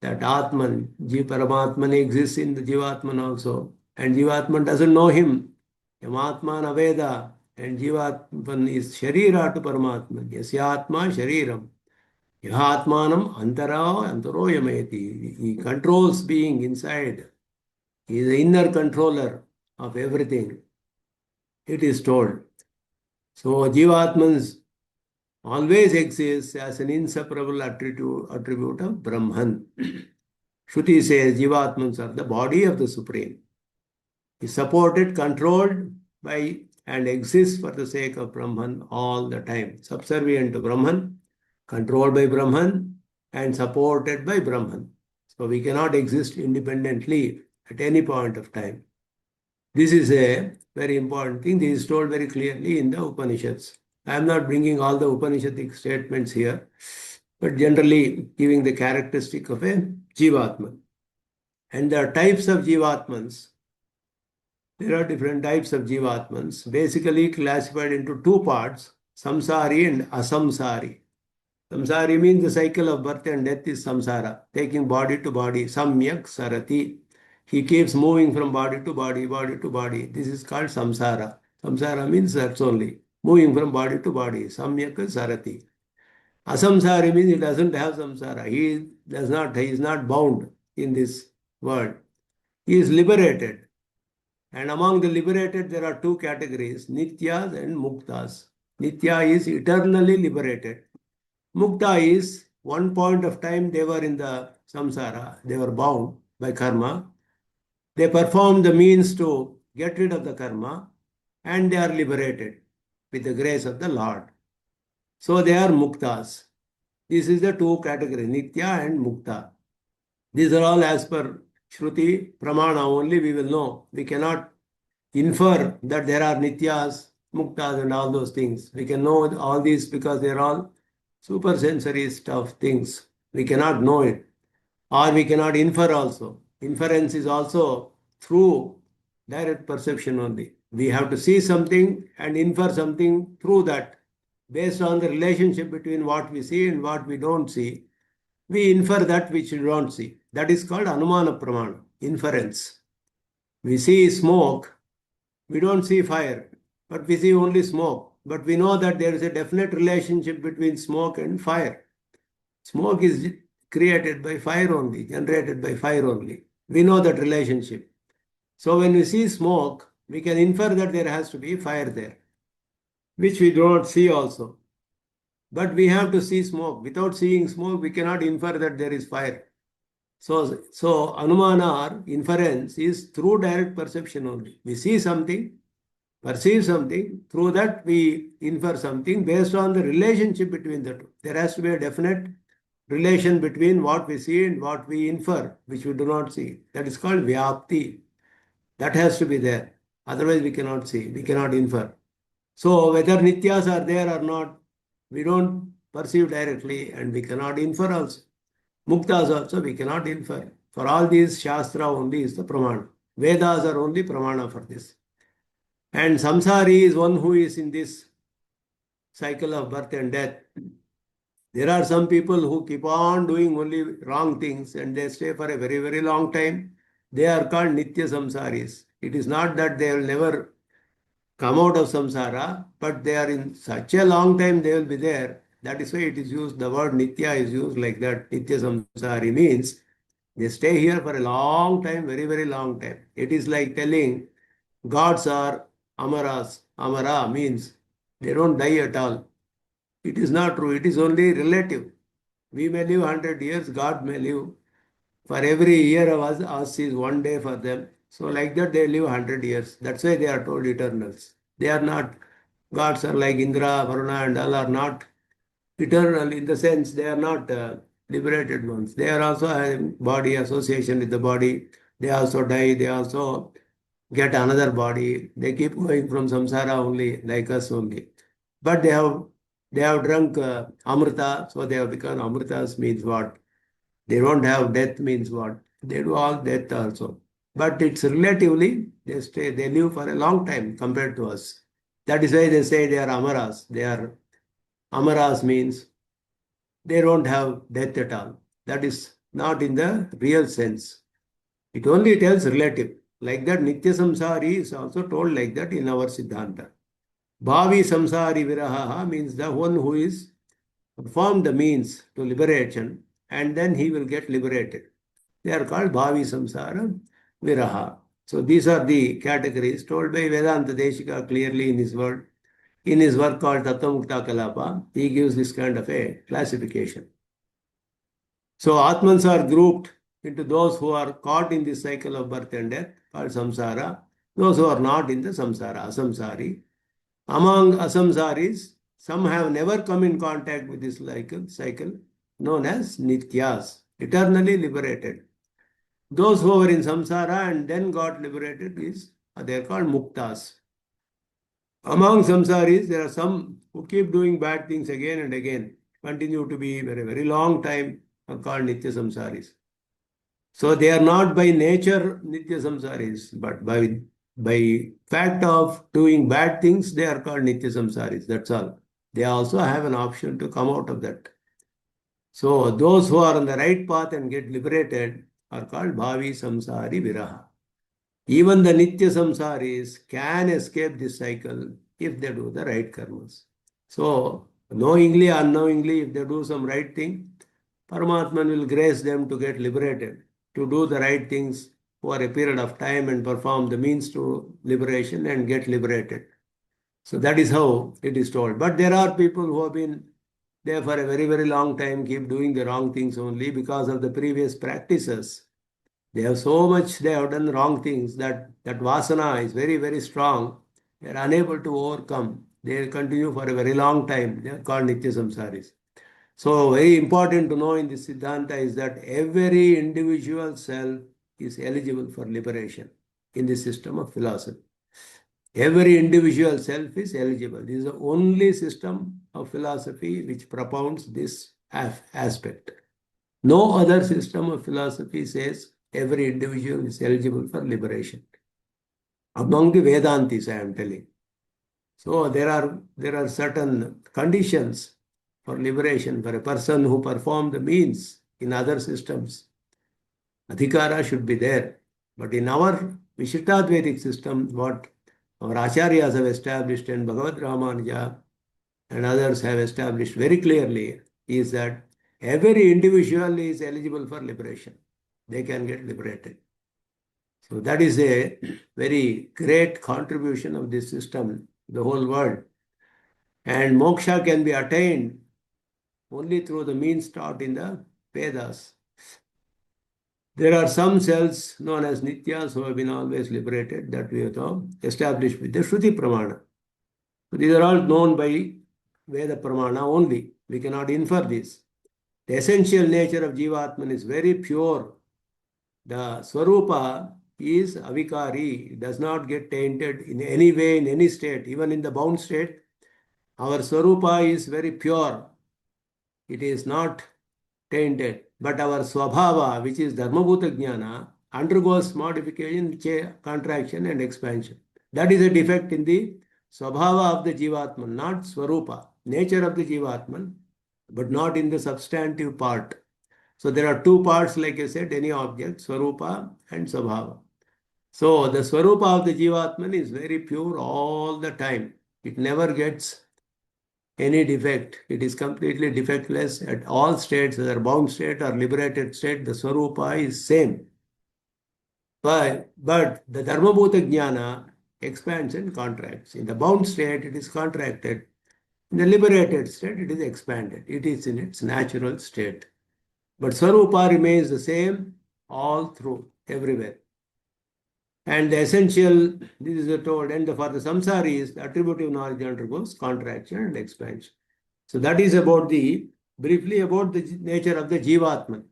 that Atman, Paramatman exists in the Jivatman also. And Jivatman doesn't know him. Yamatman Aveda. And Jivatman is Sharira to Paramatman. Yasyatma Shariram. Yahatmanam Antaro Yamayati. He controls being inside. He is the inner controller of everything. It is told. So Jivatmans always exists as an inseparable attribute of Brahman. Shruti says Jivatmans are the body of the Supreme. Is supported, controlled by, and exists for the sake of Brahman all the time. Subservient to Brahman, controlled by Brahman, and supported by Brahman. So we cannot exist independently at any point of time. This is a very important thing. This is told very clearly in the Upanishads. I am not bringing all the Upanishadic statements here, but generally giving the characteristic of a Jivatman. And there are types of Jivatmans. There are different types of Jivatmans, basically classified into two parts, Samsari and Asamsari. Samsari means the cycle of birth and death is samsara, taking body to body, samyak sarati. He keeps moving from body to body, body to body. This is called samsara. Samsara means that's only, moving from body to body, samyak sarati. Asamsari means he doesn't have samsara. He is not bound in this world. He is liberated. And among the liberated, there are two categories, Nityas and Muktas. Nitya is eternally liberated. Mukta is one point of time they were in the samsara, they were bound by karma. They perform the means to get rid of the karma and they are liberated with the grace of the Lord. So they are Muktas. This is the two categories, Nitya and Mukta. These are all as per Shruti, Pramana only we will know. We cannot infer that there are Nityas, Muktas and all those things. We can know all these because they are all supersensory stuff things. We cannot know it. Or we cannot infer also. Inference is also through direct perception only. We have to see something and infer something through that. Based on the relationship between what we see and what we don't see, we infer that which we don't see. That is called Anumana Pramana, inference. We see smoke, we don't see fire, but we see only smoke. But we know that there is a definite relationship between smoke and fire. Smoke is created by fire only, generated by fire only. We know that relationship. So when we see smoke, we can infer that there has to be fire there, which we do not see also. But we have to see smoke. Without seeing smoke, we cannot infer that there is fire. So Anumana or inference is through direct perception only. We see something, perceive something, through that we infer something based on the relationship between the two. There has to be a definite relation between what we see and what we infer, which we do not see. That is called Vyapti. That has to be there. Otherwise we cannot see, we cannot infer. So whether Nityas are there or not, we don't perceive directly and we cannot infer also. Muktas also we cannot infer. For all these, Shastra only is the Pramana. Vedas are only Pramana for this. And Samsari is one who is in this cycle of birth and death. There are some people who keep on doing only wrong things and they stay for a very, very long time. They are called Nitya Samsaris. It is not that they will never come out of samsara, but they are in such a long time they will be there. That is why it is used, the word Nitya is used like that. Nitya Samsari means they stay here for a long time, very, very long time. It is like telling gods are Amaras. Amara means they don't die at all. It is not true. It is only relative. We may live 100 years, God may live. For every year of us is one day for them. So like that they live 100 years. That's why they are told eternals. They are not, gods are like Indra, Varuna and all are not eternal in the sense they are not liberated ones. They are also having body association with the body. They also die. They also get another body. They keep going from samsara only, like us only. But they have drunk amrita, so they have become amritas means what? They don't have death means what? They do all death also. But it's relatively, they live for a long time compared to us. That is why they say they are amaras. They are amaras means they don't have death at all. That is not in the real sense. It only tells relative. Like that, Nitya Samsari is also told like that in our Siddhanta. Bhavi Samsari Viraha means the one who is performed the means to liberation and then he will get liberated. They are called Bhavi Samsara Viraha. So these are the categories told by Vedanta Deshika clearly in his word. In his work called Tattvamukta Kalapa, he gives this kind of a classification. So Atmans are grouped into those who are caught in this cycle of birth and death, called samsara, those who are not in the samsara, asamsari. Among asamsaris, some have never come in contact with this cycle known as nityas, eternally liberated. Those who were in samsara and then got liberated they are called muktas. Among samsaris, there are some who keep doing bad things again and again, continue to be very, very long time, are called nitya samsaris. So they are not by nature nitya samsaris, but by fact of doing bad things, they are called nitya samsaris. That's all. They also have an option to come out of that. So those who are on the right path and get liberated are called bhavi samsari viraha. Even the nitya samsaris can escape this cycle if they do the right karmas. So knowingly, unknowingly, if they do some right thing, Paramatman will grace them to get liberated, to do the right things for a period of time and perform the means to liberation and get liberated. So that is how it is told. But there are people who have been there for a very, very long time, keep doing the wrong things only because of the previous practices. They have so much, they have done wrong things that vasana is very, very strong. They are unable to overcome. They continue for a very long time. They are called Nitya Samsaris. So very important to know in this Siddhanta is that every individual self is eligible for liberation in the system of philosophy. Every individual self is eligible. This is the only system of philosophy which propounds this aspect. No other system of philosophy says every individual is eligible for liberation. Among the Vedantis, I am telling. So there are certain conditions for liberation for a person who performed the means in other systems. Adhikara should be there. But in our Vishistadvaitic system, what our Acharyas have established and Bhagavad Ramanuja and others have established very clearly is that every individual is eligible for liberation. They can get liberated. So that is a very great contribution of this system, the whole world. And moksha can be attained only through the means taught in the Vedas. There are some cells known as Nityas who have been always liberated that we have established with the Shruti Pramana. So these are all known by Veda Pramana only. We cannot infer this. The essential nature of Jivatman is very pure. The Swarupa is avikari, it does not get tainted in any way, in any state, even in the bound state. Our Swarupa is very pure. It is not tainted. But our Swabhava, which is Dharmabhuta Jnana, undergoes modification, contraction and expansion. That is a defect in the Swabhava of the Jivatman, not Swarupa, nature of the Jivatman, but not in the substantive part. So there are two parts, like I said, any object, Swarupa and Swabhava. So the Swarupa of the Jivatman is very pure all the time. It never gets any defect. It is completely defectless at all states, whether bound state or liberated state, the Swarupa is same. But the Dharmabhuta Jnana expands and contracts. In the bound state, it is contracted. In the liberated state, it is expanded. It is in its natural state. But Swarupa remains the same all through, everywhere. And the essential, this is told, and for the samsaris, the attributive knowledge undergoes contraction and expansion. So that is about briefly about the nature of the Jivatman.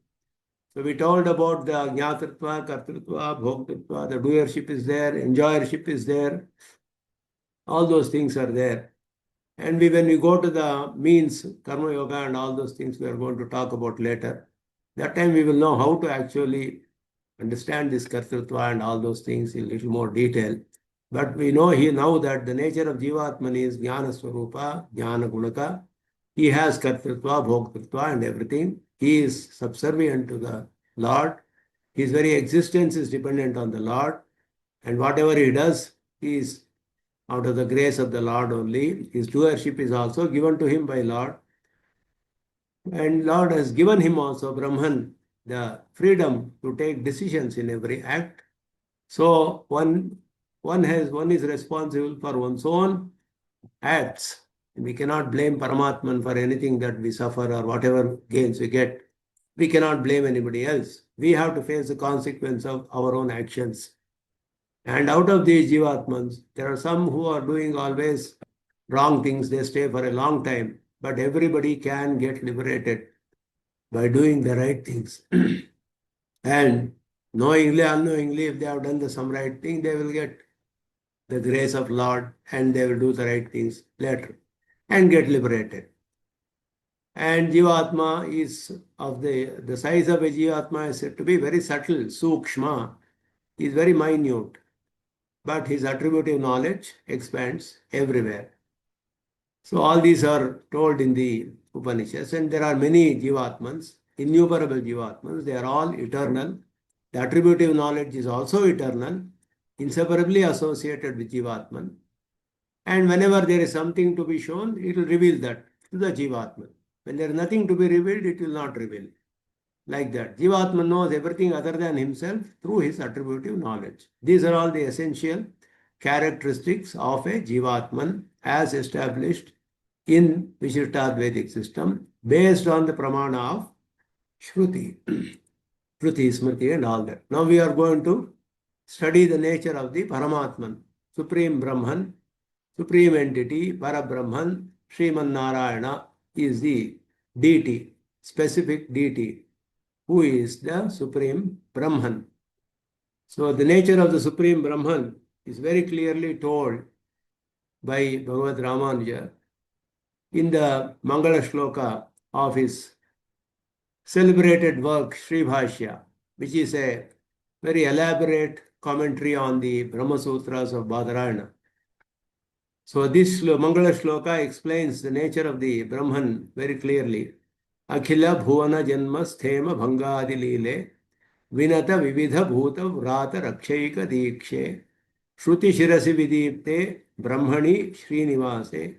So we told about the Jnatritva, Kartritva, Bhoktritva, the doership is there, enjoyership is there, all those things are there. And when we go to the means, Karma Yoga and all those things we are going to talk about later, that time we will know how to actually understand this Kartritva and all those things in little more detail. But we know here now that the nature of Jivatman is Jnana Swarupa, Jnana Gunaka. He has Kartritva, Bhoktritva and everything. He is subservient to the Lord. His very existence is dependent on the Lord. And whatever he does, he is out of the grace of the Lord only. His doership is also given to him by Lord. And Lord has given him also, Brahman, the freedom to take decisions in every act. So one is responsible for one's own acts. We cannot blame Paramatman for anything that we suffer or whatever gains we get. We cannot blame anybody else. We have to face the consequence of our own actions. And out of these Jivatmans, there are some who are doing always wrong things. They stay for a long time. But everybody can get liberated by doing the right things. And knowingly, unknowingly, if they have done some right thing, they will get the grace of Lord and they will do the right things later and get liberated. And Jivatma is of the size of a Jivatma is said to be very subtle, Sukshma, is very minute, but his attributive knowledge expands everywhere. So all these are told in the Upanishads, and there are many Jivatmans, innumerable Jivatmans, they are all eternal. The attributive knowledge is also eternal, inseparably associated with Jivatman. And whenever there is something to be shown, it will reveal that to the Jivatman. When there is nothing to be revealed, it will not reveal. Like that. Jivatman knows everything other than himself through his attributive knowledge. These are all the essential characteristics of a Jivatman as established in Vishistadvaitic system based on the pramana of Shruti, Shruti, Smriti and all that. Now we are going to study the nature of the Paramatman, Supreme Brahman, Supreme Entity, Parabrahman, Sriman Narayana is the deity, specific deity, who is the Supreme Brahman. So the nature of the Supreme Brahman is very clearly told by Bhagavad Ramanuja in the Mangala Shloka of his celebrated work Sri Bhashya, which is a very elaborate commentary on the Brahma Sutras of Badarayana. So this Mangala Shloka explains the nature of the Brahman very clearly. Akhila Bhuvana Janma Sthema Bhangadi Lile Vinata Vividha Bhuta Vrata Rakshaika Dikshe Shruti Shirasi Vidipte Brahmani Srinivase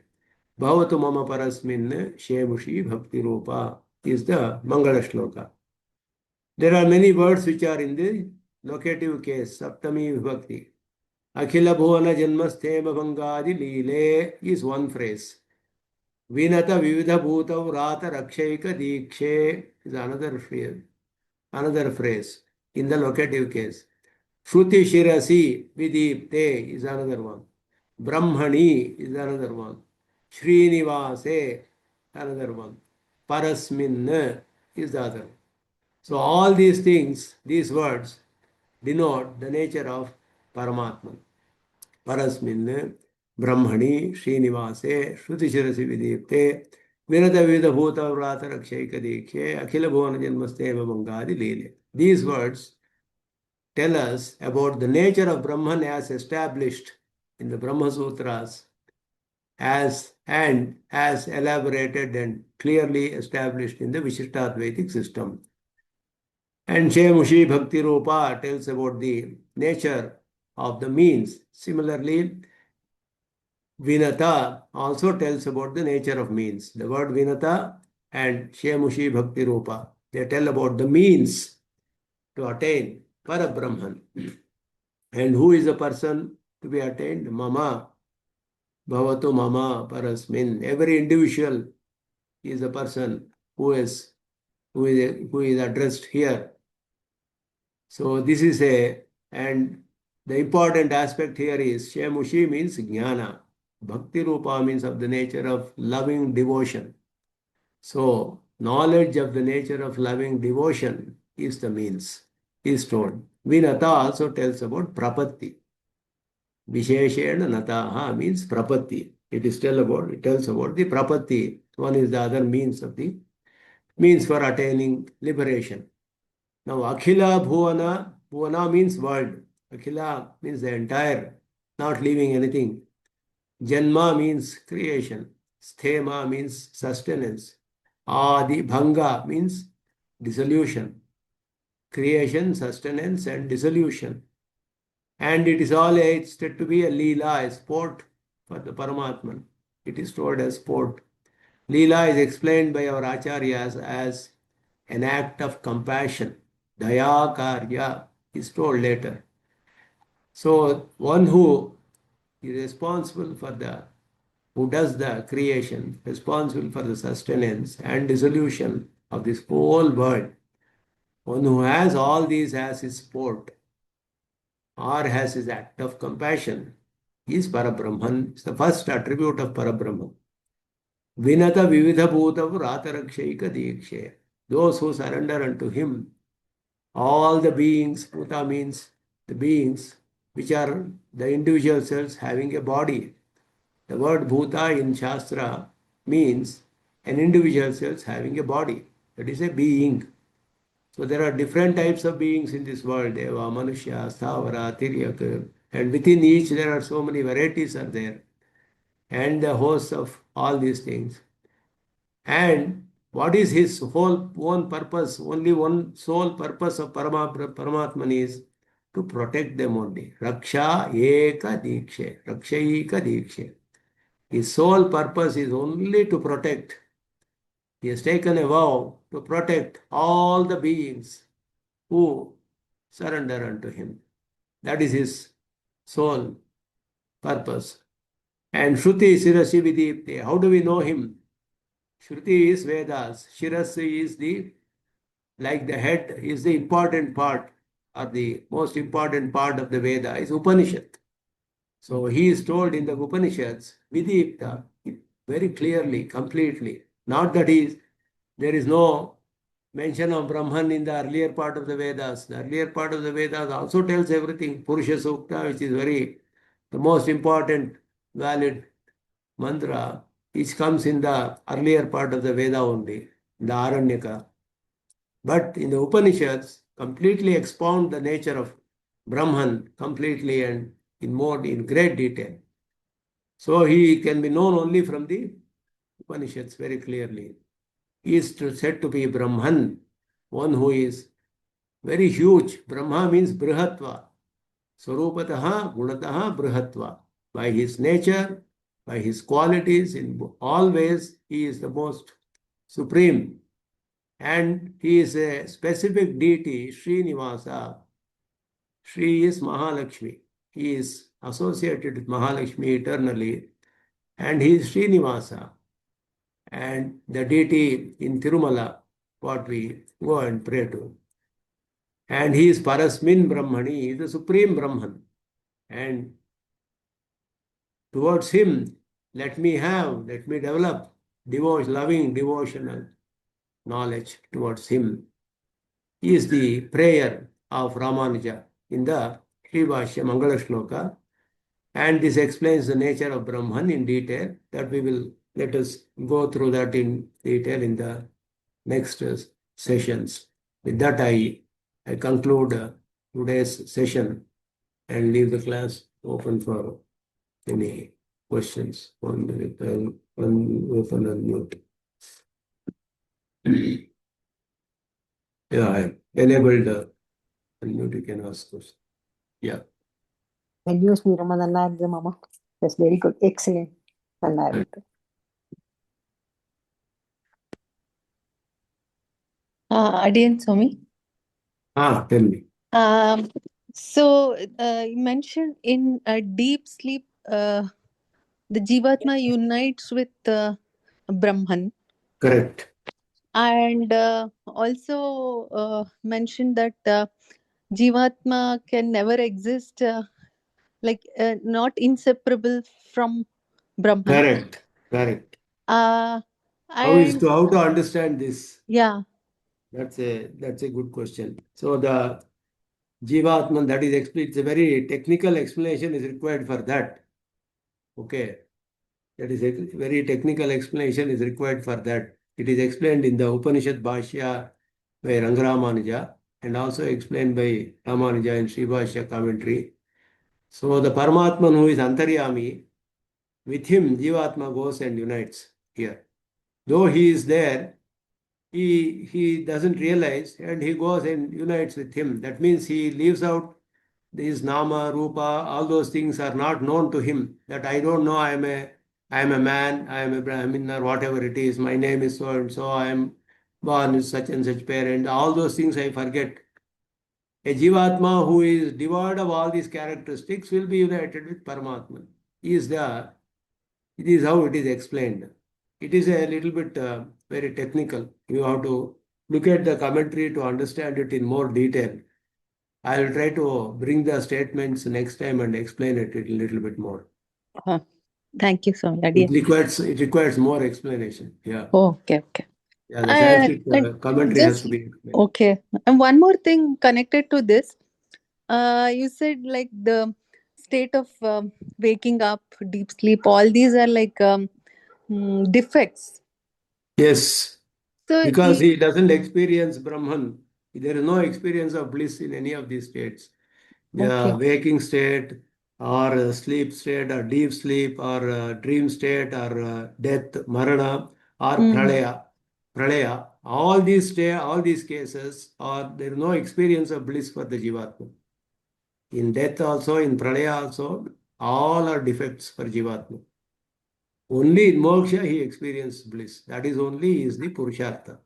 Bhavatu Mama Parasmin Shemushi Bhakti Rupa is the Mangala Shloka. There are many words which are in the locative case, Saptami Vibhakti. Akhila Bhuvana Janmasthema Bhangadi Lile is one phrase. Vinata Vividha Bhuta Vrata Rakshaika Dikshe is another phrase in the locative case. Shruti Shirasi Vidipte is another one. Brahmani is another one. Srinivase, another one. Parasmin is the other. So all these things, these words, denote the nature of Paramatman. Parasmin, Brahmani, Srinivase, Shruti-Shirasi Vidipte, Vinata Vida Bhuta Vrata Rakshaika Dikshe, Akhila Bhuvana Janmasteva Mangadi Lile. These words tell us about the nature of Brahman as established in the Brahma Sutras as elaborated and clearly established in the Vishistadvaitic system. And Shemushi Bhakti Rupa tells about the nature of the means. Similarly, Vinata also tells about the nature of means. The word Vinata and Shemushi Bhakti Rupa, they tell about the means to attain Parabrahman. And who is the person to be attained? Mama. Bhavatu Mama Parasmin. Every individual is a person who is addressed here. So this is and the important aspect here is Shemushi means jnana. Bhakti Rupa means of the nature of loving devotion. So, knowledge of the nature of loving devotion is the means, is told. Vinata also tells about prapatti. Visheshena nataha means prapatti. It tells about the prapatti. One is the other means for attaining liberation. Now, Akhila Bhuvana, Bhuvana means world. Akhila means the entire, not leaving anything. Janma means creation. Sthema means sustenance. Adi Bhanga means dissolution. Creation, sustenance, and dissolution. And it is all it's said to be a Leela, a sport for the Paramatman. It is told as sport. Leela is explained by our Acharyas as an act of compassion. Daya Karya is told later. So one who is responsible who does the creation, responsible for the sustenance and dissolution of this whole world, one who has all these as his sport or has his act of compassion, is Parabrahman. It's the first attribute of Parabrahman. Vinata Vividha Bhuta Ratarakshaika Dikshe. Those who surrender unto him, all the beings, Bhuta means the beings, which are the individual cells having a body. The word Bhuta in Shastra means an individual cells having a body. That is a being. So there are different types of beings in this world. Deva, Manushya, Sthavara, Tiryak. And within each there are so many varieties are there. And the hosts of all these things. And what is his whole own purpose? Only one sole purpose of Paramatman is to protect them only. Raksha Eka Dikshe. Rakshaika Dikshe. His sole purpose is only to protect. He has taken a vow to protect all the beings who surrender unto him. That is his sole purpose. And Shruti Shirasi Vidipte. How do we know him? Shruti is Vedas. Shirasi is like the head, is the important part, or the most important part of the Veda is Upanishad. So he is told in the Upanishads, Vidipta, very clearly, completely. Not that there is no mention of Brahman in the earlier part of the Vedas. The earlier part of the Vedas also tells everything. Purusha Sukta, which is the most important, valid mantra, which comes in the earlier part of the Veda only, the Aranyaka. But in the Upanishads, completely expound the nature of Brahman completely and in great detail. So he can be known only from the Upanishads very clearly. He is said to be Brahman, one who is very huge. Brahma means Brihatva. Sarupataha, Gunataha, Brihatva. By his nature, by his qualities, in all ways, he is the most supreme. And he is a specific deity, Srinivasa. Sri is Mahalakshmi. He is associated with Mahalakshmi eternally. And he is Srinivasa. And the deity in Tirumala, what we go and pray to. And he is Parasmin Brahmani, he is the supreme Brahman. And towards him, let me develop loving devotional knowledge towards him. He is the prayer of Ramanuja in the Srivashya Mangala Shloka. And this explains the nature of Brahman in detail. Let us go through that in detail in the next sessions. With that, I conclude today's session and leave the class open for any questions. 1 minute, I'll open and mute. Yeah, I enabled unmute, you can ask questions. Yeah. News me ரொம்ப நல்லா இருந்தது மாமா. That's very good. Excellent. நல்லா இருக்கு. Adiyan Swami. Tell me. So you mentioned in a deep sleep, the Jivatma unites with Brahman. Correct. And also mentioned that Jivatma can never exist like not inseparable from Brahman. Correct. Correct. Uh, How and to understand this? yeah, That's a good question. So the Jivatman, that is explained, it's a very technical explanation is required for that. Okay. That is a very technical explanation is required for that. It is explained in the Upanishad Bhashya by Rangaramanuja and also explained by Ramanuja in Sri Bhashya commentary. So the Paramatman who is Antaryami, with him Jivatma goes and unites here. Though he is there, he doesn't realize and he goes and unites with him. That means he leaves out these nama, rupa, all those things are not known to him. That I don't know, I am a man, I am a Brahmin or whatever it is, my name is so and so, I am born with such and such parent, all those things I forget. A Jivatma who is devoid of all these characteristics will be united with Paramatman. He is the, it is how it is explained. It is a little bit very technical. You have to look at the commentary to understand it in more detail. I will try to bring the statements next time and explain it a little bit more. thank you, Swami. It requires more explanation. Yeah. Oh, okay. Yeah, the Sanskrit Like commentary has just to be explained. okay. And one more thing connected to this, you said like the state of waking up, deep sleep, all these are like defects. Yes, So because he doesn't experience Brahman. There is no experience of bliss in any of these states. The okay. waking state or sleep state or deep sleep or dream state or death, marana or pralaya, all these cases are there is no experience of bliss for the Jivatma. In death also, in pralaya also, all are defects for Jivatma. Only in moksha he experienced bliss. That is only is the Purushartha.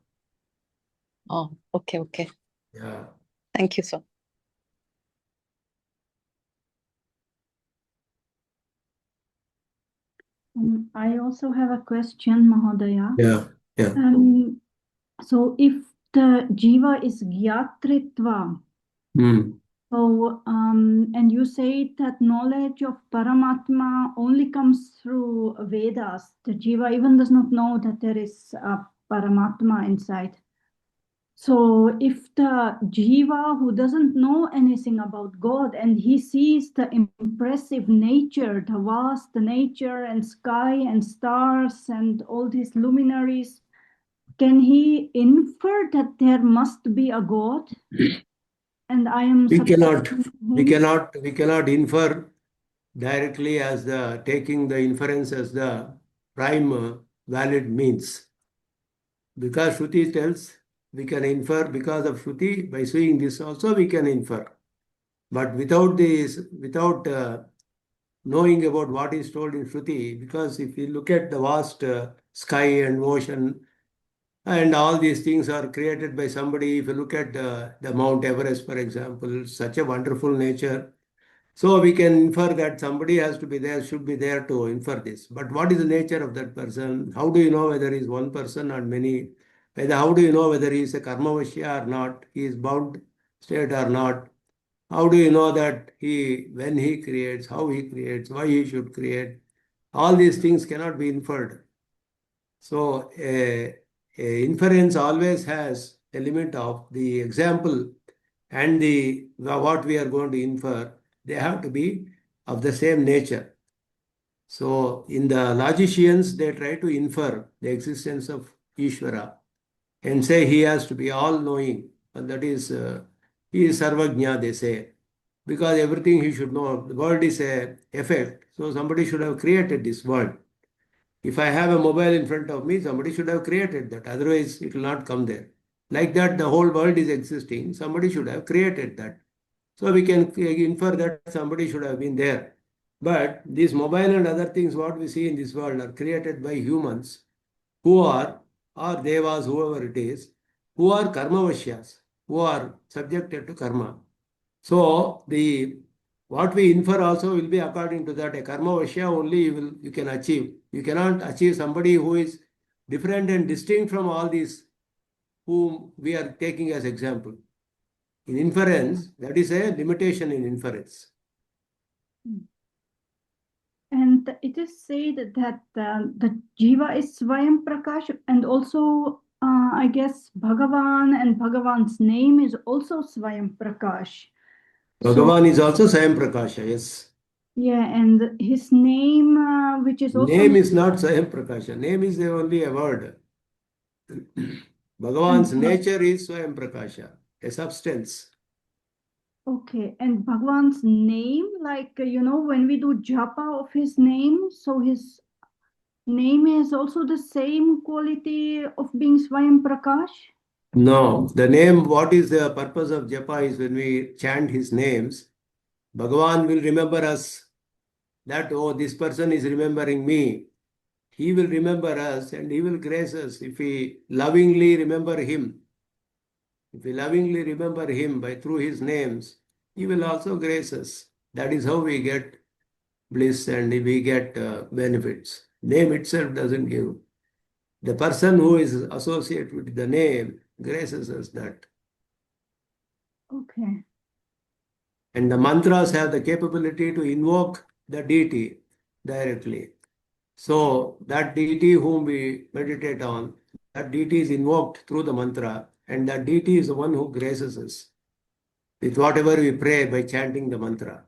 Oh, okay. Yeah. Thank you, sir. I also have a question, Mahodaya. Yeah. So if the jiva is gyatritva, so and you say that knowledge of Paramatma only comes through Vedas. The jiva even does not know that there is a Paramatma inside. So if the jiva who doesn't know anything about God and he sees the impressive nature, the vast nature and sky and stars and all these luminaries, can he infer that there must be a God? And I am We cannot infer directly as the taking the inference as the prime valid means. Because Shruti tells we can infer because of Shruti, by seeing this also we can infer. But without knowing about what is told in Shruti, because if you look at the vast sky and ocean and all these things are created by somebody, if you look at the Mount Everest, for example, such a wonderful nature. So we can infer that somebody has to be there, should be there to infer this. But what is the nature of that person? How do you know whether he is one person or many? How do you know whether he is a karmavashya or not? He is bound state or not? How do you know that when he creates, how he creates, why he should create? All these things cannot be inferred. So a inference always has element of the example and the what we are going to infer. They have to be of the same nature. So in the logicians, they try to infer the existence of Ishvara and say he has to be all-knowing. And that is, he is Sarvajna, they say. Because everything he should know. The world is a effect. So somebody should have created this world. If I have a mobile in front of me, somebody should have created that. Otherwise, it will not come there. Like that, the whole world is existing. Somebody should have created that. So we can infer that somebody should have been there. But these mobile and other things, what we see in this world, are created by humans who are, or devas, whoever it is, who are karmavashyas, who are subjected to karma. So what we infer also will be according to that. A karmavashya only you can achieve. You cannot achieve somebody who is different and distinct from all these whom we are taking as example. In inference, that is a limitation in inference. And it is said that the Jiva is Swayam Prakash, and also I guess Bhagavan and Bhagavan's name is also Swayam Prakash. Bhagavan is also Swayam Prakasha, yes. Yeah, and his name, which is also Name is not Swayam Prakasha. Name is only a word. Bhagavan's nature is Swayam Prakasha, a substance. Okay, and Bhagavan's name, like, when we do japa of his name, so his name is also the same quality of being Swayam Prakash? No, the name, what is the purpose of japa is when we chant his names, Bhagavan will remember us that, oh, this person is remembering me. He will remember us and he will grace us if we lovingly remember him. If we lovingly remember him by through his names, he will also grace us. That is how we get bliss and we get benefits. Name itself doesn't give. The person who is associated with the name graces us that. Okay. And the mantras have the capability to invoke the deity directly. So that deity whom we meditate on, that deity is invoked through the mantra, and that deity is the one who graces us with whatever we pray by chanting the mantra.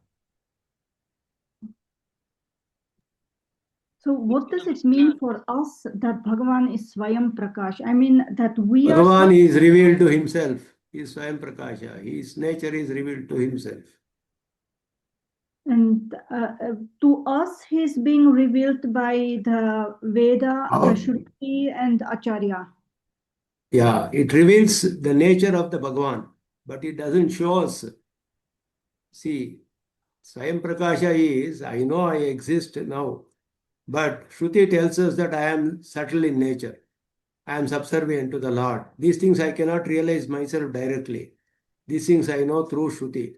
So what does it mean for us that Bhagavan is Swayam Prakash? I mean that we are Bhagavan is revealed to himself. He is Swayam Prakasha. His nature is revealed to himself. and to us he's being revealed by the Veda, the Shruti and Acharya. Yeah, it reveals the nature of the Bhagavan, but it doesn't show us. See, Swayam Prakasha is, I know I exist now, but Shruti tells us that I am subtle in nature. I am subservient to the Lord. These things I cannot realize myself directly. These things I know through Shruti.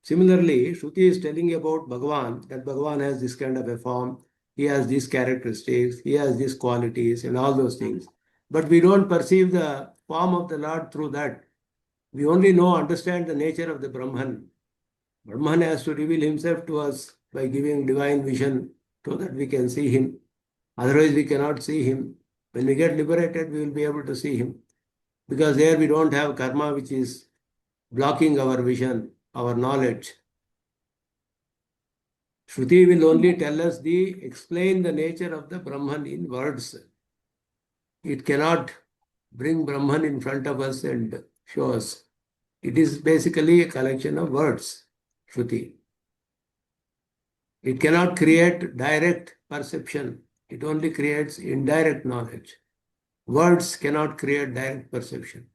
Similarly, Shruti is telling about Bhagavan, that Bhagavan has this kind of a form, he has these characteristics, he has these qualities and all those things. But we don't perceive the form of the Lord through that. We only understand the nature of the Brahman. Brahman has to reveal himself to us by giving divine vision so that we can see him. Otherwise, we cannot see him. When we get liberated, we will be able to see him. Because there we don't have karma which is blocking our vision, our knowledge. Shruti will only tell us explain the nature of the Brahman in words. It cannot bring Brahman in front of us and show us. It is basically a collection of words, Shruti. It cannot create direct perception. It only creates indirect knowledge. Words cannot create direct perception.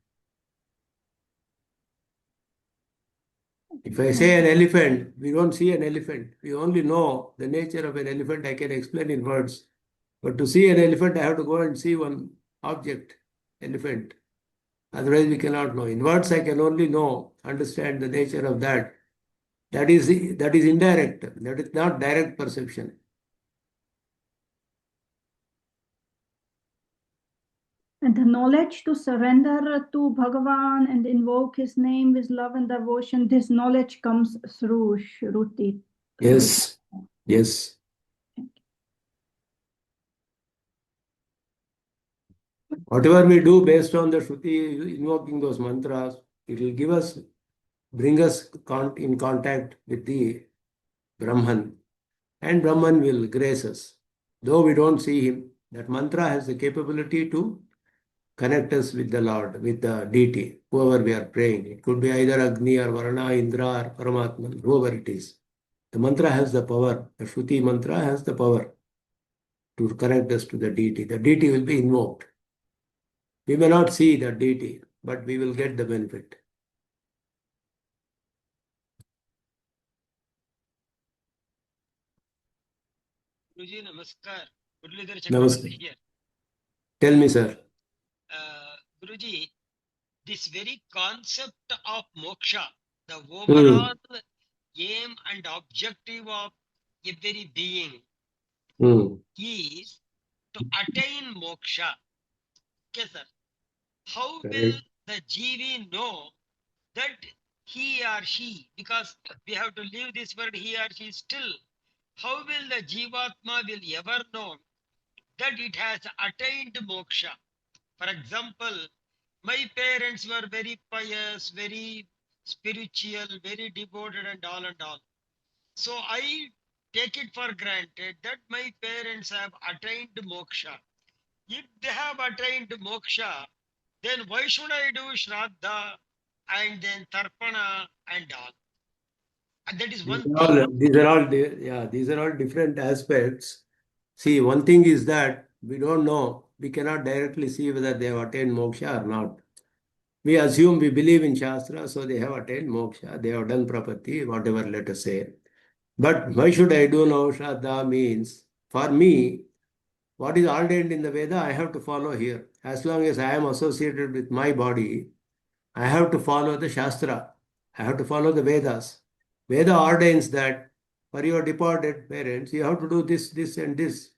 If I say an elephant, we don't see an elephant. We only know the nature of an elephant. I can explain in words. But to see an elephant, I have to go and see one object, elephant. Otherwise, we cannot know. In words, I can only understand the nature of that. That is indirect. That is not direct perception. And the knowledge to surrender to Bhagavan and invoke his name with love and devotion, this knowledge comes through Shruti. Yes. Yes. Whatever we do based on the Shruti, invoking those mantras, it will bring us in contact with the Brahman. And Brahman will grace us. Though we don't see him, that mantra has the capability to connect us with the Lord, with the deity, whoever we are praying. It could be either Agni or Varana, Indra or Paramatman, whoever it is. The mantra has the power. The Shruti mantra has the power to connect us to the deity. The deity will be invoked. We may not see the deity, but we will get the benefit. Guruji, namaskar. Muralidhar Namaskar. Chakravarti here. Tell me, sir. Guruji, this very concept of moksha, the overall aim and objective of every being is to attain moksha. Okay, sir. How will the jivi know that he or she, because we have to leave this world, he or she still how will the Jivatma will ever know that it has attained moksha? For example, my parents were very pious, very spiritual, very devoted and all and all. So I take it for granted that my parents have attained moksha. If they have attained moksha, then why should I do Shraddha and then Tarpana and all? And that is one thing. These are all different aspects. See, one thing is that we don't know, we cannot directly see whether they have attained moksha or not. We assume we believe in Shastra, so they have attained moksha, they have done prapatti, whatever, let us say. But why should I do now? Shraddha means, for me, what is ordained in the Veda, I have to follow here. As long as I am associated with my body, I have to follow the Shastra. I have to follow the Vedas. Veda ordains that for your departed parents, you have to do this, this, and this.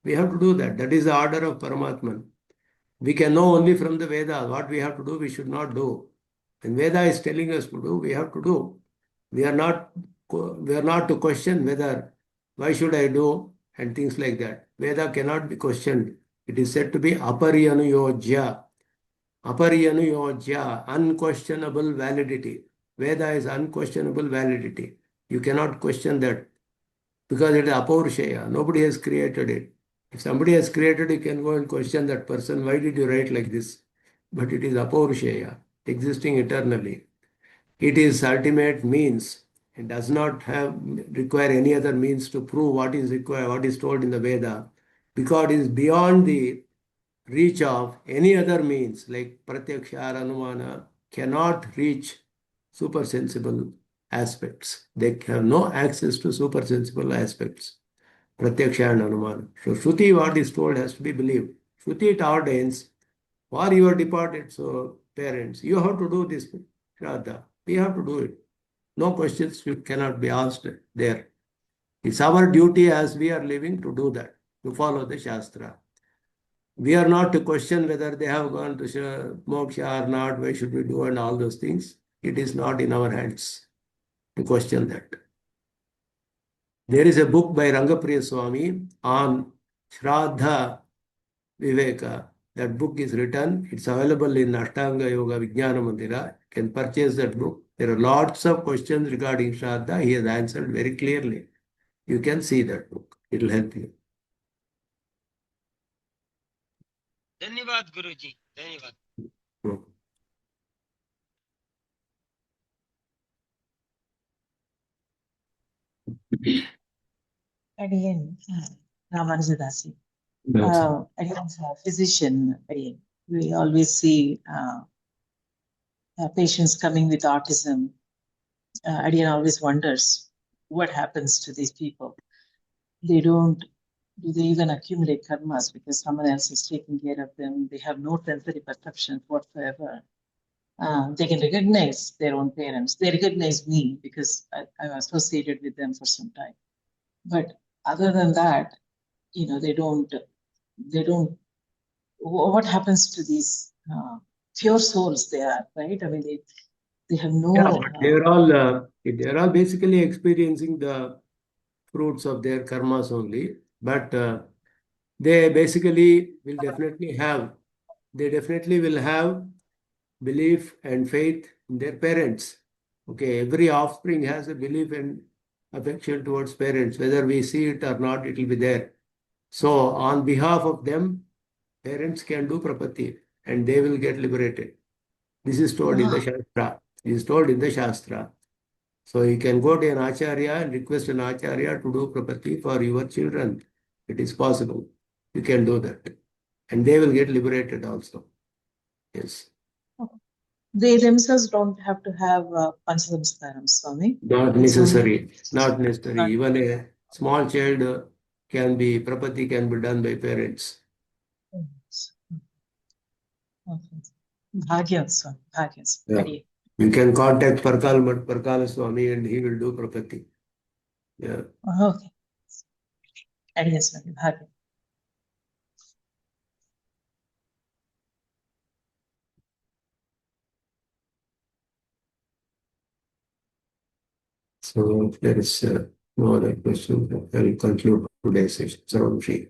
We have to do that. That is the order of Paramatman. We can know only from the Veda what we have to do, we should not do. And Veda is telling us to do, we have to do. We are not to question whether, why should I do, and things like that. Veda cannot be questioned. It is said to be aparyanuyojya. Aparyanuyojya, unquestionable validity. Veda is unquestionable validity. You cannot question that because it is apaurushaya. Nobody has created it. If somebody has created, you can go and question that person, why did you write like this? But it is apaurushaya, existing eternally. It is ultimate means. It does not require any other means to prove what is required, what is told in the Veda, because it is beyond the reach of any other means like pratyaksha or anumana cannot reach supersensible aspects. They have no access to supersensible aspects. Pratyaksha and anumana. So Shruti, what is told has to be believed. Shruti, it ordains for your departed parents, you have to do this Shraddha. We have to do it. No questions cannot be asked there. It's our duty as we are living to do that, to follow the Shastra. We are not to question whether they have gone to moksha or not, why should we do, and all those things. It is not in our hands to question that. There is a book by Rangapriya Swami on Shraddha Viveka. That book is written. It's available in Ashtanga Yoga Vijnana Mandira. You can purchase that book. There are lots of questions regarding Shraddha. He has answered very clearly. You can see that book. It will help you. Dhanyavad Guruji. Dhanyavad. Hmm. Again, Ramanujadasi. That's it. Again, as a physician, again, we always see patients coming with autism. Again, always wonders what happens to these people. They don't, do they even accumulate karmas because someone else is taking care of them? They have no sensory perception whatsoever. They can recognize their own parents. They recognize me because I'm associated with them for some time. But other than that, you know, they don't, what happens to these pure souls they are, right? I mean, they have no... Yeah, but they are all basically experiencing the fruits of their karmas only. But they basically will definitely have, they definitely will have belief and faith in their parents. Okay, every offspring has a belief and affection towards parents. Whether we see it or not, it will be there. So on behalf of them, parents can do prapatti and they will get liberated. This is told in the Shastra. This is told in the Shastra. So you can go to an Acharya and request an Acharya to do prapatti for your children. It is possible. You can do that. And they will get liberated also. Yes. They themselves don't have to have Panchasamskaram, Swami. Not It's only... necessary. Not necessary. Even a small child prapatti can be done by parents. Okay. Bhagyam, Swami. Bhagyam. Yeah. You can contact Parkala Swami and he will do prapatti. Yeah. Okay. Yes, Swami. Bhagyam. So there is No other questions. I will conclude today's session. Sarvam Shri.